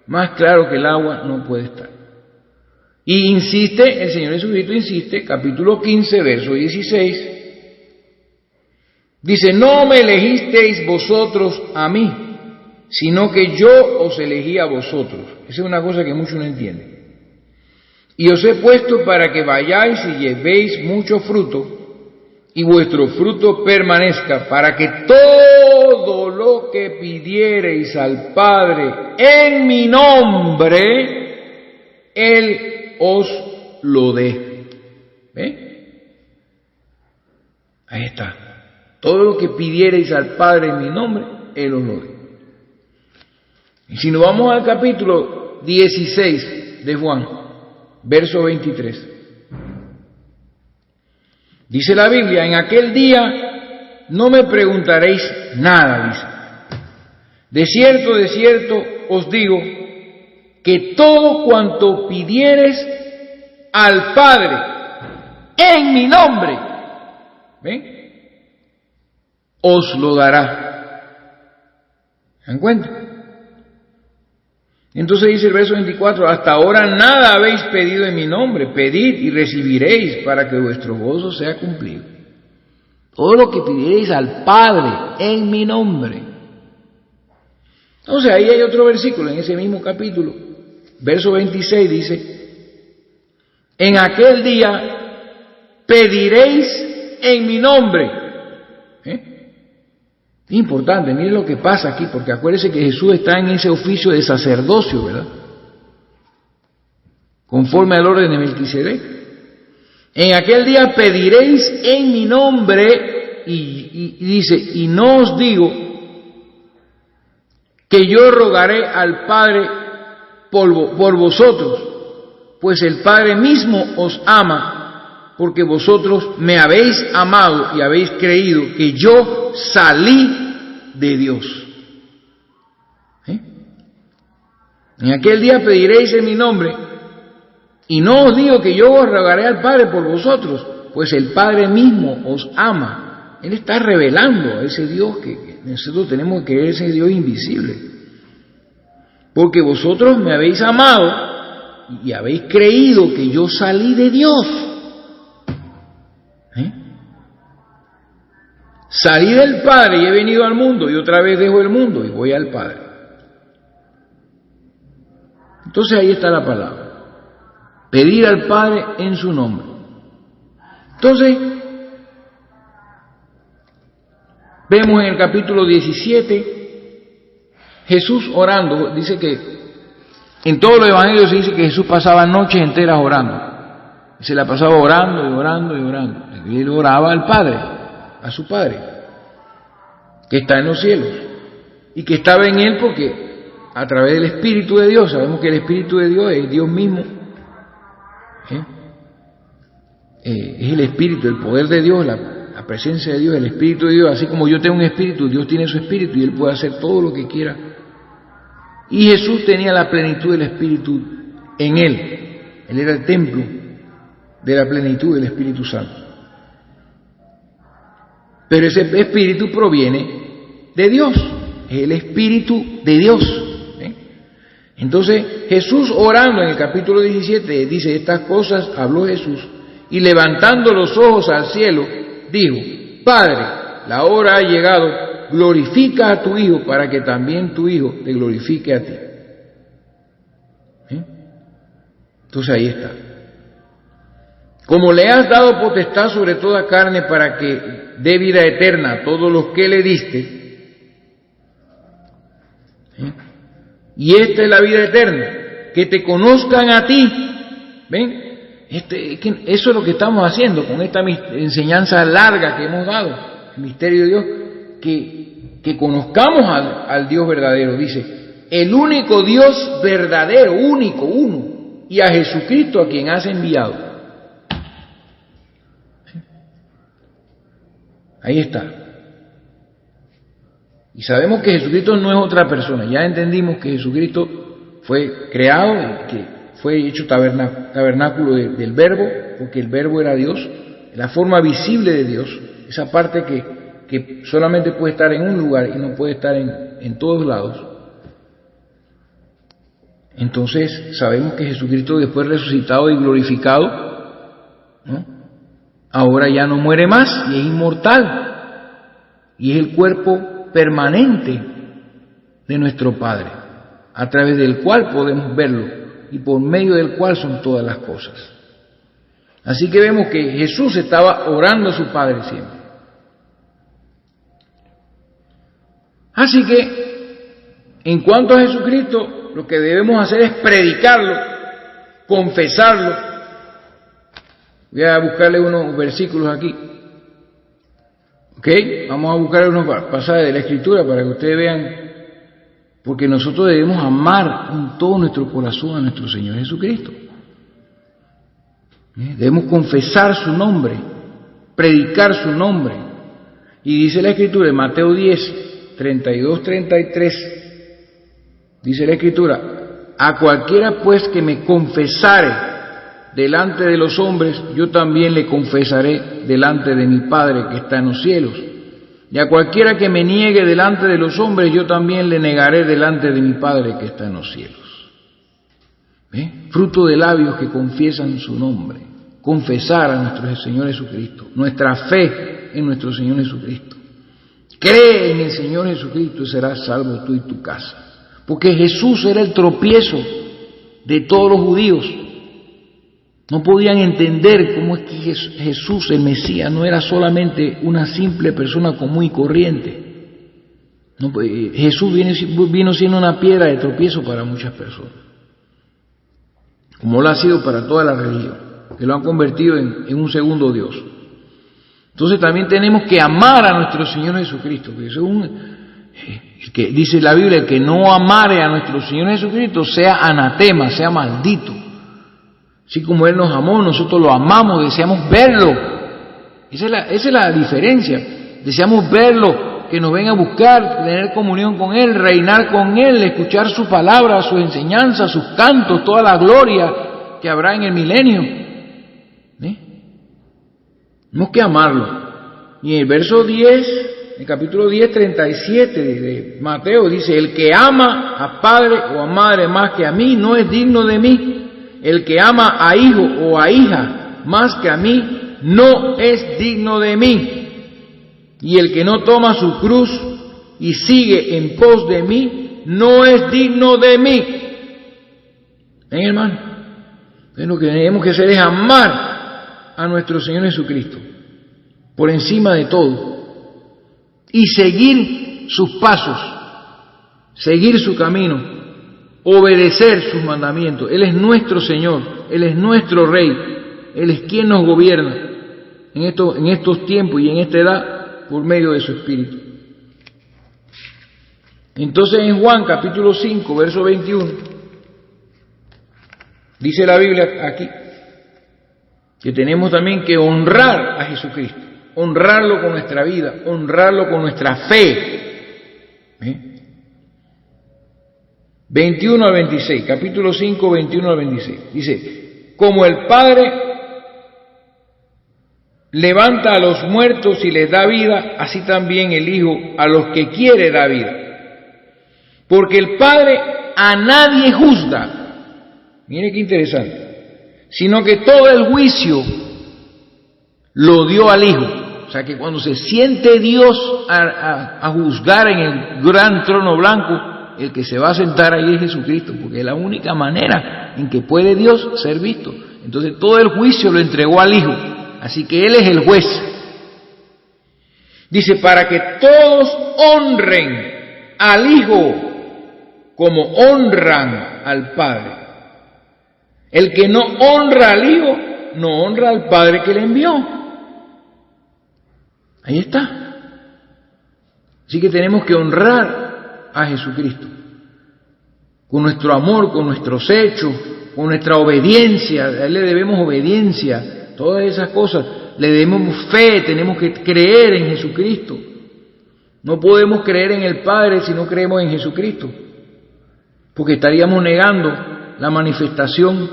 Más claro que el agua no puede estar. Y insiste, el Señor Jesucristo insiste, capítulo 15, verso 16, dice, no me elegisteis vosotros a mí, sino que yo os elegí a vosotros. Esa es una cosa que muchos no entienden. Y os he puesto para que vayáis y llevéis mucho fruto, y vuestro fruto permanezca, para que todo lo que pidiereis al Padre en mi nombre, Él os lo dé. ¿Ve? Ahí está. Todo lo que pidiereis al Padre en mi nombre, Él os lo dé. Y si nos vamos al capítulo 16 de Juan, verso 23. Dice la Biblia, en aquel día no me preguntaréis nada, dice. De cierto os digo, que todo cuanto pidiereis al Padre en mi nombre, ¿ven?, os lo dará. ¿Se dan cuenta? Entonces dice el verso 24, hasta ahora nada habéis pedido en mi nombre, pedid y recibiréis para que vuestro gozo sea cumplido. Todo lo que pidiereis al Padre en mi nombre. Entonces ahí hay otro versículo en ese mismo capítulo, verso 26 dice, en aquel día pediréis en mi nombre. Es importante, miren lo que pasa aquí, porque acuérdense que Jesús está en ese oficio de sacerdocio, ¿verdad? Conforme al orden de Melquisedec. En aquel día pediréis en mi nombre, y dice, y no os digo que yo rogaré al Padre por vosotros, pues el Padre mismo os ama, porque vosotros me habéis amado y habéis creído que yo salí de Dios. En aquel día pediréis en mi nombre, y no os digo que yo os rogaré al Padre por vosotros, pues el Padre mismo os ama. Él está revelando a ese Dios que nosotros tenemos que creer, ese Dios invisible. Porque vosotros me habéis amado y habéis creído que yo salí de Dios. Salí del Padre y he venido al mundo, y otra vez dejo el mundo y voy al Padre. Entonces ahí está la palabra. Pedir al Padre en su nombre. Entonces, vemos en el capítulo 17, Jesús orando. Dice que en todos los evangelios se dice que Jesús pasaba noches enteras orando. Se la pasaba orando y orando y orando. Y él oraba al Padre, a su Padre, que está en los cielos, y que estaba en él porque a través del Espíritu de Dios, sabemos que el Espíritu de Dios es Dios mismo, es el Espíritu, el poder de Dios, la presencia de Dios, el Espíritu de Dios. Así como yo tengo un Espíritu, Dios tiene su Espíritu y Él puede hacer todo lo que quiera. Y Jesús tenía la plenitud del Espíritu en Él. Él era el templo de la plenitud del Espíritu Santo. Pero ese Espíritu proviene de Dios, es el Espíritu de Dios. Entonces Jesús, orando en el capítulo 17, dice estas cosas, habló Jesús, y levantando los ojos al cielo, dijo, Padre, la hora ha llegado, glorifica a tu Hijo para que también tu Hijo te glorifique a ti. Entonces ahí está. Como le has dado potestad sobre toda carne para que dé vida eterna a todos los que le diste, y esta es la vida eterna, que te conozcan a ti. ¿Ven? Eso es lo que estamos haciendo con esta enseñanza larga que hemos dado. misterio de Dios, que conozcamos al Dios verdadero. Dice, el único Dios verdadero, único, uno, y a Jesucristo a quien has enviado. ¿Sí? Ahí está. Y sabemos que Jesucristo no es otra persona. Ya entendimos que Jesucristo fue creado, que fue hecho tabernáculo del Verbo, porque el Verbo era Dios, la forma visible de Dios, esa parte que solamente puede estar en un lugar y no puede estar en todos lados. Entonces sabemos que Jesucristo, después resucitado y glorificado, ¿no?, ahora ya no muere más y es inmortal, y es el cuerpo permanente de nuestro Padre, a través del cual podemos verlo y por medio del cual son todas las cosas. Así que vemos que Jesús estaba orando a su Padre siempre. Así que, en cuanto a Jesucristo, lo que debemos hacer es predicarlo, confesarlo. Voy a buscarle unos versículos aquí. ¿Ok? Vamos a buscar unos pasajes de la Escritura para que ustedes vean, porque nosotros debemos amar con todo nuestro corazón a nuestro Señor Jesucristo. Debemos confesar su nombre, predicar su nombre. Y dice la Escritura en Mateo 10, 32, 33, dice la Escritura, a cualquiera pues que me confesare delante de los hombres, yo también le confesaré delante de mi Padre que está en los cielos. Y a cualquiera que me niegue delante de los hombres, yo también le negaré delante de mi Padre que está en los cielos. Fruto de labios que confiesan su nombre, confesar a nuestro Señor Jesucristo, nuestra fe en nuestro Señor Jesucristo. Cree en el Señor Jesucristo y serás salvo tú y tu casa. Porque Jesús era el tropiezo de todos los judíos. No podían entender cómo es que Jesús, el Mesías, no era solamente una simple persona común y corriente. No, Jesús vino siendo una piedra de tropiezo para muchas personas, como lo ha sido para toda la religión, que lo han convertido en un segundo Dios. Entonces también tenemos que amar a nuestro Señor Jesucristo, que dice la Biblia, el que no amare a nuestro Señor Jesucristo sea anatema, sea maldito. Así como Él nos amó, nosotros lo amamos, deseamos verlo. Esa es la diferencia. Deseamos verlo, que nos venga a buscar, tener comunión con Él, reinar con Él, escuchar su palabra, sus enseñanzas, sus cantos, toda la gloria que habrá en el milenio. Tenemos que amarlo. Y en el verso 10, en el capítulo 10, 37 de Mateo, dice, el que ama a padre o a madre más que a mí no es digno de mí. El que ama a hijo o a hija más que a mí no es digno de mí. Y el que no toma su cruz y sigue en pos de mí no es digno de mí. ¿Ven, hermano? Entonces lo que tenemos que hacer es amar a nuestro Señor Jesucristo por encima de todo y seguir sus pasos, seguir su camino, obedecer sus mandamientos. Él es nuestro Señor, Él es nuestro Rey, Él es quien nos gobierna en estos tiempos y en esta edad por medio de su Espíritu. Entonces en Juan capítulo 5, verso 21, dice la Biblia aquí que tenemos también que honrar a Jesucristo, honrarlo con nuestra vida, honrarlo con nuestra fe. 21 al 26, capítulo 5, 21 al 26. Dice, como el Padre levanta a los muertos y les da vida, así también el Hijo a los que quiere da vida. Porque el Padre a nadie juzga, mire qué interesante, sino que todo el juicio lo dio al Hijo. O sea que cuando se siente Dios a juzgar en el gran trono blanco, el que se va a sentar ahí es Jesucristo, porque es la única manera en que puede Dios ser visto. Entonces todo el juicio lo entregó al Hijo, así que Él es el juez. Dice, para que todos honren al Hijo como honran al Padre. El que no honra al Hijo, no honra al Padre que le envió. Ahí está. Así que tenemos que honrar a Jesucristo con nuestro amor, con nuestros hechos, con nuestra obediencia. A Él le debemos obediencia, todas esas cosas. Le debemos fe, tenemos que creer en Jesucristo. No podemos creer en el Padre si no creemos en Jesucristo, porque estaríamos negando la manifestación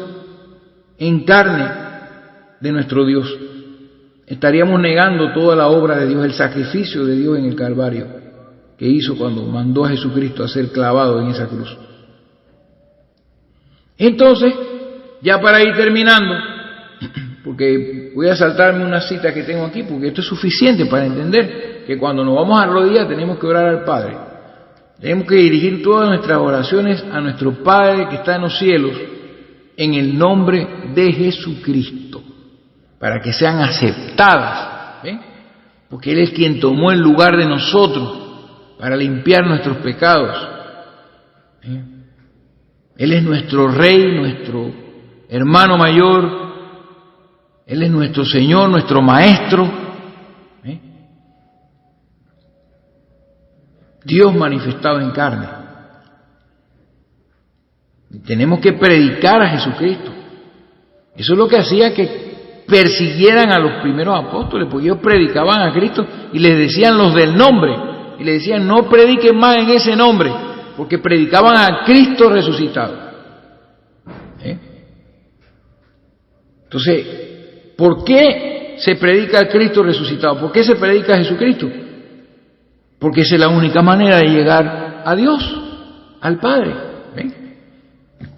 en carne de nuestro Dios. Estaríamos negando toda la obra de Dios, el sacrificio de Dios en el Calvario que hizo cuando mandó a Jesucristo a ser clavado en esa cruz. Entonces, ya para ir terminando, porque voy a saltarme una cita que tengo aquí, porque esto es suficiente para entender que cuando nos vamos a arrodillar tenemos que orar al Padre. Tenemos que dirigir todas nuestras oraciones a nuestro Padre que está en los cielos, en el nombre de Jesucristo, para que sean aceptadas, ¿ven? Porque Él es quien tomó el lugar de nosotros para limpiar nuestros pecados. Él es nuestro Rey, nuestro hermano mayor, Él es nuestro Señor, nuestro Maestro. Dios manifestado en carne. Tenemos que predicar a Jesucristo. Eso es lo que hacía que persiguieran a los primeros apóstoles, porque ellos predicaban a Cristo y les decían los del nombre, y les decían no prediquen más en ese nombre, porque predicaban a Cristo resucitado. Entonces, ¿por qué se predica a Cristo resucitado? ¿Por qué se predica a Jesucristo? Porque esa es la única manera de llegar a Dios, al Padre. ¿Ven?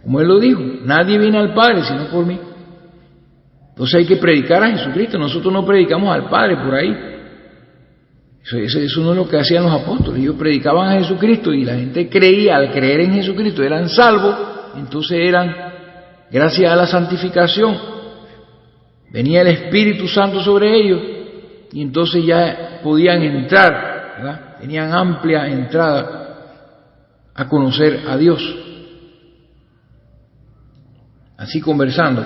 Como Él lo dijo, nadie viene al Padre sino por mí. Entonces hay que predicar a Jesucristo. Nosotros no predicamos al Padre por ahí. Eso no es lo que hacían los apóstoles. Ellos predicaban a Jesucristo y la gente creía, al creer en Jesucristo eran salvos. Entonces eran, gracias a la santificación, venía el Espíritu Santo sobre ellos y entonces ya podían entrar, ¿verdad? Tenían amplia entrada a conocer a Dios. Así conversando.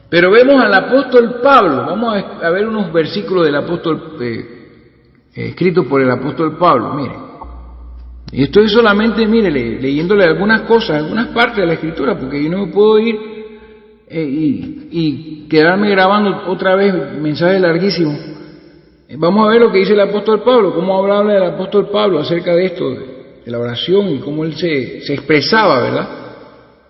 Pero vemos al apóstol Pablo. Vamos a ver unos versículos del apóstol escritos por el apóstol Pablo. Mire, y estoy solamente, mire, leyéndole algunas cosas, algunas partes de la Escritura, porque yo no me puedo ir y quedarme grabando otra vez mensajes larguísimos. Vamos a ver lo que dice el apóstol Pablo, cómo habla el apóstol Pablo acerca de esto, de la oración y cómo él se expresaba, ¿verdad?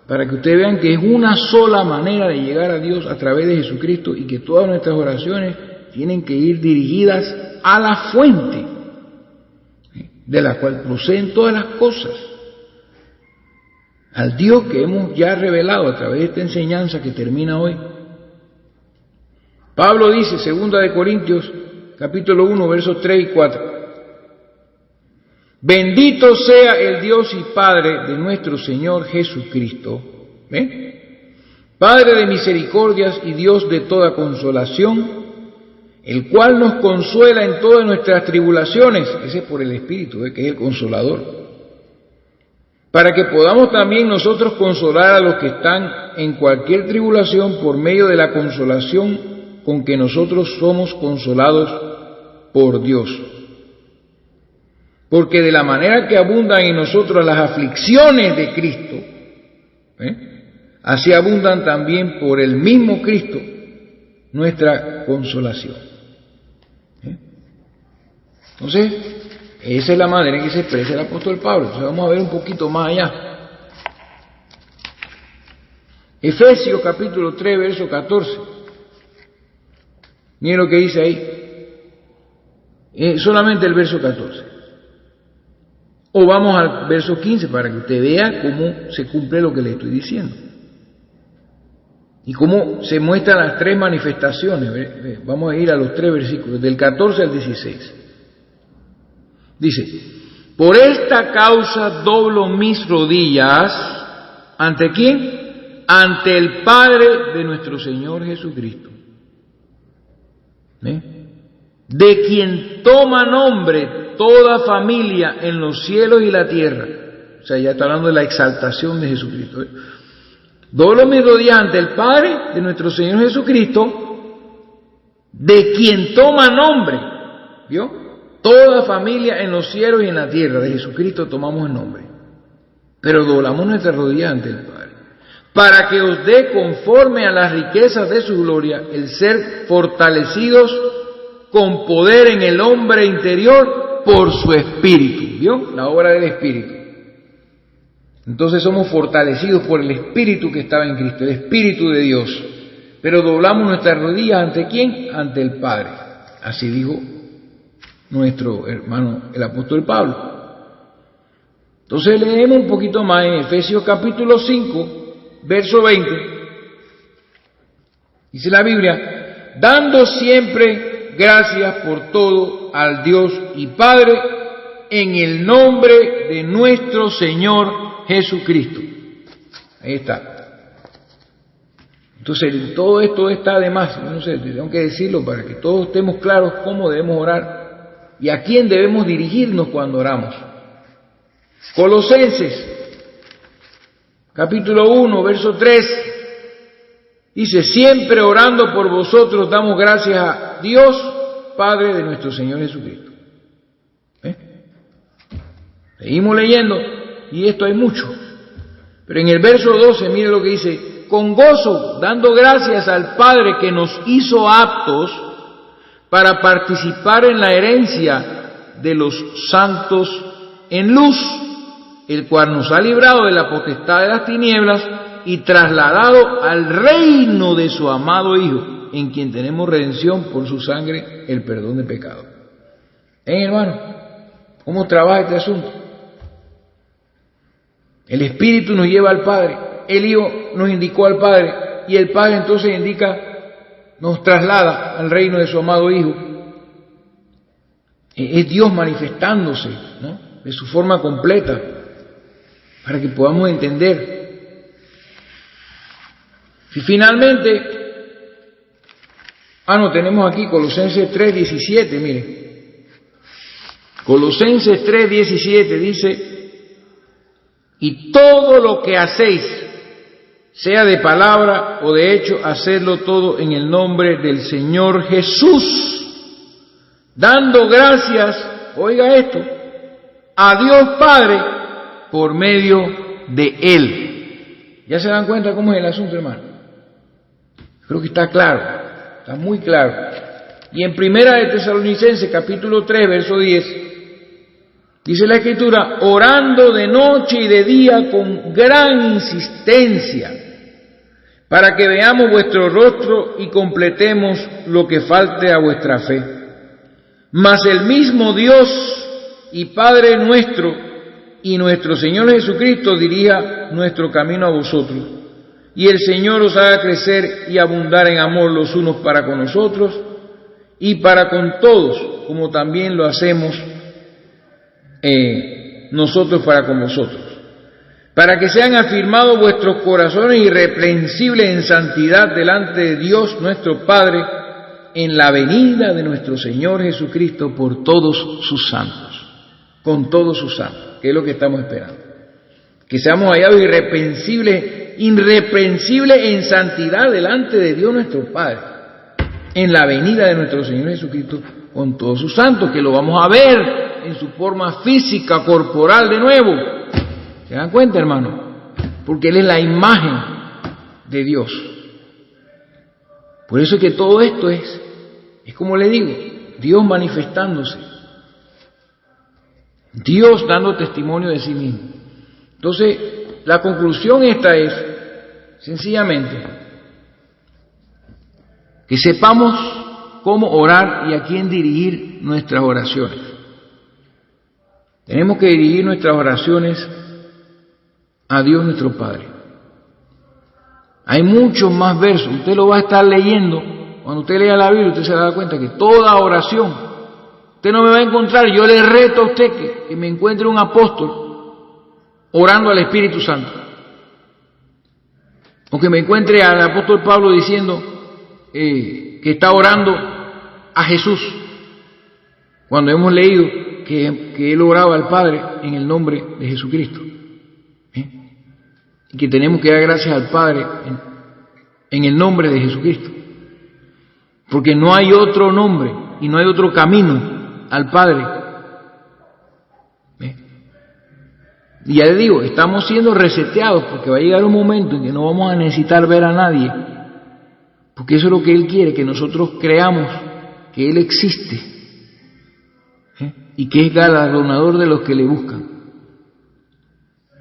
Para que ustedes vean que es una sola manera de llegar a Dios a través de Jesucristo y que todas nuestras oraciones tienen que ir dirigidas a la fuente de la cual proceden todas las cosas, al Dios que hemos ya revelado a través de esta enseñanza que termina hoy. Pablo dice, 2 de Corintios, capítulo 1, versos 3 y 4, bendito sea el Dios y Padre de nuestro Señor Jesucristo, Padre de misericordias y Dios de toda consolación, el cual nos consuela en todas nuestras tribulaciones, ese es por el Espíritu, que es el Consolador, para que podamos también nosotros consolar a los que están en cualquier tribulación por medio de la consolación con que nosotros somos consolados por Dios. Porque de la manera que abundan en nosotros las aflicciones de Cristo, así abundan también por el mismo Cristo nuestra consolación. Entonces, esa es la manera en que se expresa el apóstol Pablo. Entonces vamos a ver un poquito más allá. Efesios capítulo 3, verso 14. Miren lo que dice ahí. Solamente el verso 14. O vamos al verso 15 para que usted vea cómo se cumple lo que le estoy diciendo. Y cómo se muestran las tres manifestaciones. Vamos a ir a los tres versículos, del 14 al 16. Dice, por esta causa doblo mis rodillas, ¿ante quién? Ante el Padre de nuestro Señor Jesucristo, de quien toma nombre toda familia en los cielos y la tierra. O sea, ya está hablando de la exaltación de Jesucristo. Doblo mis rodillas ante el Padre de nuestro Señor Jesucristo, de quien toma nombre, ¿vio? Toda familia en los cielos y en la tierra, de Jesucristo tomamos el nombre, pero doblamos nuestra rodilla ante el Padre, para que os dé conforme a las riquezas de su gloria el ser fortalecidos con poder en el hombre interior por su Espíritu. ¿Vio? La obra del Espíritu. Entonces somos fortalecidos por el Espíritu que estaba en Cristo, el Espíritu de Dios. Pero doblamos nuestras rodillas ¿ante quién? Ante el Padre. Así dijo nuestro hermano el apóstol Pablo. Entonces leemos un poquito más en Efesios capítulo 5, verso 20. Dice la Biblia, dando siempre gracias por todo al Dios y Padre en el nombre de nuestro Señor Jesucristo. Ahí está. Entonces todo esto está de más, no sé, tengo que decirlo para que todos estemos claros cómo debemos orar y a quién debemos dirigirnos cuando oramos. Colosenses, capítulo 1, verso 3, dice, siempre orando por vosotros damos gracias a Dios, Padre de nuestro Señor Jesucristo. Seguimos leyendo, y esto hay mucho, pero en el verso 12, mire lo que dice, con gozo, dando gracias al Padre que nos hizo aptos para participar en la herencia de los santos en luz, el cual nos ha librado de la potestad de las tinieblas y trasladado al reino de su amado Hijo, en quien tenemos redención por su sangre, el perdón de pecado. Hermano, ¿cómo trabaja este asunto? El Espíritu nos lleva al Padre, el Hijo nos indicó al Padre, y el Padre entonces nos traslada al reino de su amado Hijo. Es Dios manifestándose, ¿no?, de su forma completa, para que podamos entender. Y finalmente, tenemos aquí Colosenses 3:17, mire. Colosenses 3:17 dice, y todo lo que hacéis, sea de palabra o de hecho, hacedlo todo en el nombre del Señor Jesús, dando gracias, oiga esto, a Dios Padre por medio de Él. ¿Ya se dan cuenta cómo es el asunto, hermano? Creo que está claro, está muy claro. Y en Primera de Tesalonicenses, capítulo 3, verso 10, dice la Escritura, orando de noche y de día con gran insistencia, para que veamos vuestro rostro y completemos lo que falte a vuestra fe. Mas el mismo Dios y Padre nuestro y nuestro Señor Jesucristo dirija nuestro camino a vosotros, y el Señor os haga crecer y abundar en amor los unos para con nosotros y para con todos, como también lo hacemos nosotros para con vosotros, para que sean afirmados vuestros corazones irreprensibles en santidad delante de Dios nuestro Padre en la venida de nuestro Señor Jesucristo por todos sus santos, con todos sus santos, que es lo que estamos esperando, que seamos hallados irreprensibles en santidad delante de Dios nuestro Padre en la venida de nuestro Señor Jesucristo con todos sus santos, que lo vamos a ver en su forma física, corporal de nuevo. ¿Se dan cuenta, hermano? Porque Él es la imagen de Dios. Por eso es que todo esto es como le digo, Dios manifestándose, Dios dando testimonio de sí mismo. Entonces, la conclusión esta es, sencillamente, que sepamos cómo orar y a quién dirigir nuestras oraciones. Tenemos que dirigir nuestras oraciones a Dios nuestro Padre. Hay muchos más versos, usted lo va a estar leyendo, cuando usted lea la Biblia usted se va a dar cuenta que toda oración, usted no me va a encontrar, yo le reto a usted que me encuentre un apóstol orando al Espíritu Santo, o que me encuentre al apóstol Pablo diciendo que está orando a Jesús, cuando hemos leído que él oraba al Padre en el nombre de Jesucristo, y que tenemos que dar gracias al Padre en el nombre de Jesucristo, porque no hay otro nombre y no hay otro camino al Padre. Y ya les digo, estamos siendo reseteados porque va a llegar un momento en que no vamos a necesitar ver a nadie, porque eso es lo que Él quiere, que nosotros creamos que Él existe y que es galardonador de los que le buscan,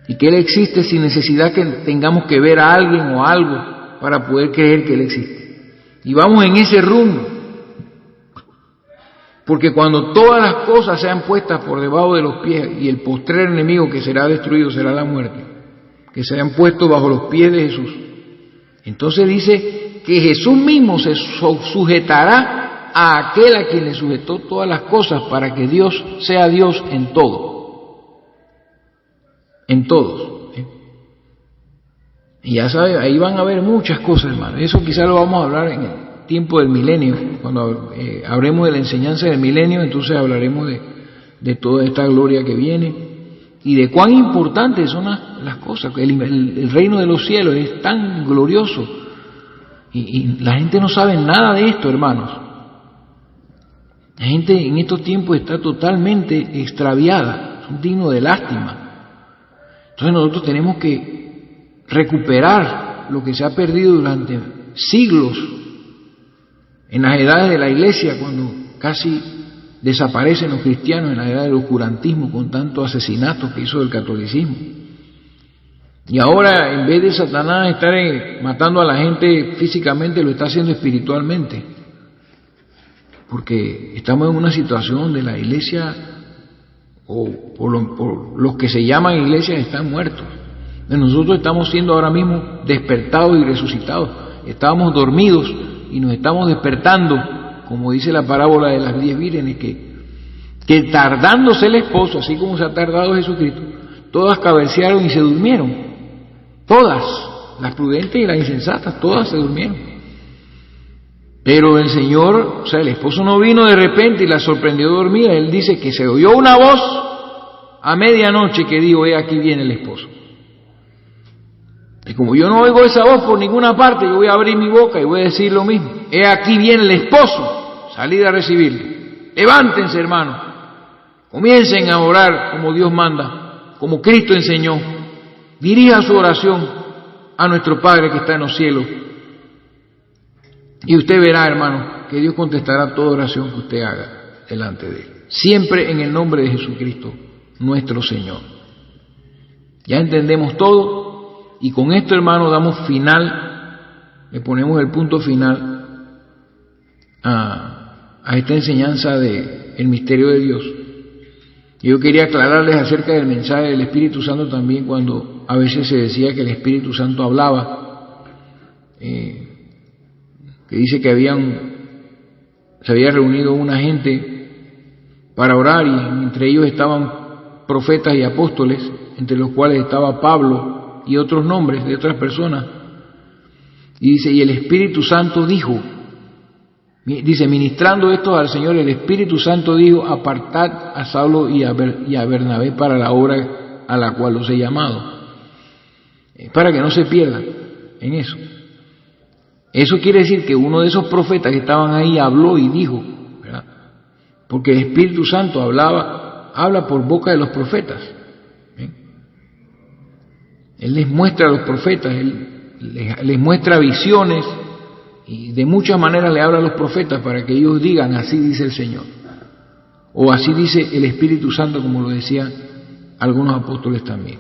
y que Él existe sin necesidad que tengamos que ver a alguien o algo para poder creer que Él existe. Y vamos en ese rumbo, porque cuando todas las cosas sean puestas por debajo de los pies y el postrer enemigo que será destruido será la muerte, que serán puestos bajo los pies de Jesús, entonces dice que Jesús mismo se sujetará a aquel a quien le sujetó todas las cosas, para que Dios sea Dios en todo, en todos. Y ya sabe, ahí van a haber muchas cosas, hermano. Eso quizás lo vamos a hablar en el tiempo del milenio, cuando hablemos de la enseñanza del milenio. Entonces hablaremos de toda esta gloria que viene y de cuán importantes son las cosas. El reino de los cielos es tan glorioso y la gente no sabe nada de esto, hermanos. La gente en estos tiempos está totalmente extraviada, son dignos de lástima. Entonces nosotros tenemos que recuperar lo que se ha perdido durante siglos en las edades de la Iglesia, cuando casi desaparecen los cristianos, en la edad del oscurantismo, con tantos asesinatos que hizo el catolicismo. Y ahora, en vez de Satanás estar matando a la gente físicamente, lo está haciendo espiritualmente, porque estamos en una situación donde la Iglesia, por los que se llaman iglesias, están muertos. Nosotros estamos siendo ahora mismo despertados y resucitados. Estábamos dormidos y nos estamos despertando, como dice la parábola de las 10 vírgenes, que tardándose el esposo, así como se ha tardado Jesucristo, todas cabecearon y se durmieron. Todas, las prudentes y las insensatas, todas se durmieron. Pero el Señor, o sea, el esposo no vino de repente y la sorprendió dormida. Él dice que se oyó una voz a medianoche que dijo: he aquí viene el esposo. Y como yo no oigo esa voz por ninguna parte, yo voy a abrir mi boca y voy a decir lo mismo: he aquí viene el esposo, salid a recibirle. Levántense, hermanos, comiencen a orar como Dios manda, como Cristo enseñó. Dirija su oración a nuestro Padre que está en los cielos, y usted verá, hermano, que Dios contestará toda oración que usted haga delante de Él, siempre en el nombre de Jesucristo, nuestro Señor. Ya entendemos todo. Y con esto, hermano, damos final, le ponemos el punto final a esta enseñanza del misterio de Dios. Y yo quería aclararles acerca del mensaje del Espíritu Santo también, cuando a veces se decía que el Espíritu Santo hablaba, que dice que se había reunido una gente para orar, y entre ellos estaban profetas y apóstoles, entre los cuales estaba Pablo y otros nombres de otras personas. Y dice, y el Espíritu Santo dijo, dice, ministrando esto al Señor, el Espíritu Santo dijo: apartad a Saulo y a Bernabé para la obra a la cual los he llamado. Para que no se pierdan en eso. Eso quiere decir que uno de esos profetas que estaban ahí habló y dijo, ¿verdad? Porque el Espíritu Santo habla por boca de los profetas. Él les muestra a los profetas, Él les muestra visiones, y de muchas maneras le habla a los profetas para que ellos digan: así dice el Señor, o así dice el Espíritu Santo, como lo decían algunos apóstoles también,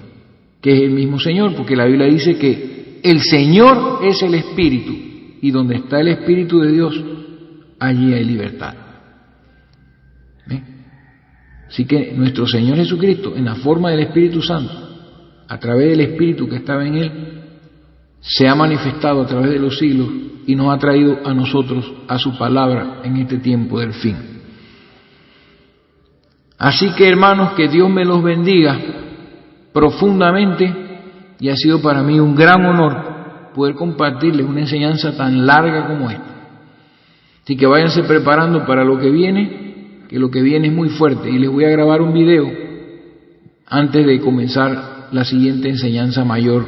que es el mismo Señor, porque la Biblia dice que el Señor es el Espíritu, y donde está el Espíritu de Dios, allí hay libertad. Así que nuestro Señor Jesucristo, en la forma del Espíritu Santo, a través del Espíritu que estaba en Él, se ha manifestado a través de los siglos y nos ha traído a nosotros a su palabra en este tiempo del fin. Así que, hermanos, que Dios me los bendiga profundamente, y ha sido para mí un gran honor poder compartirles una enseñanza tan larga como esta. Así que váyanse preparando para lo que viene, que lo que viene es muy fuerte, y les voy a grabar un video antes de comenzar la siguiente enseñanza mayor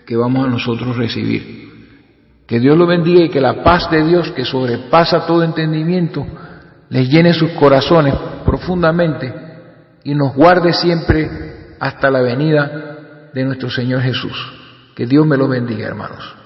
que vamos a nosotros recibir. Que Dios lo bendiga, y que la paz de Dios, que sobrepasa todo entendimiento, les llene sus corazones profundamente y nos guarde siempre hasta la venida de nuestro Señor Jesús. Que Dios me lo bendiga, hermanos.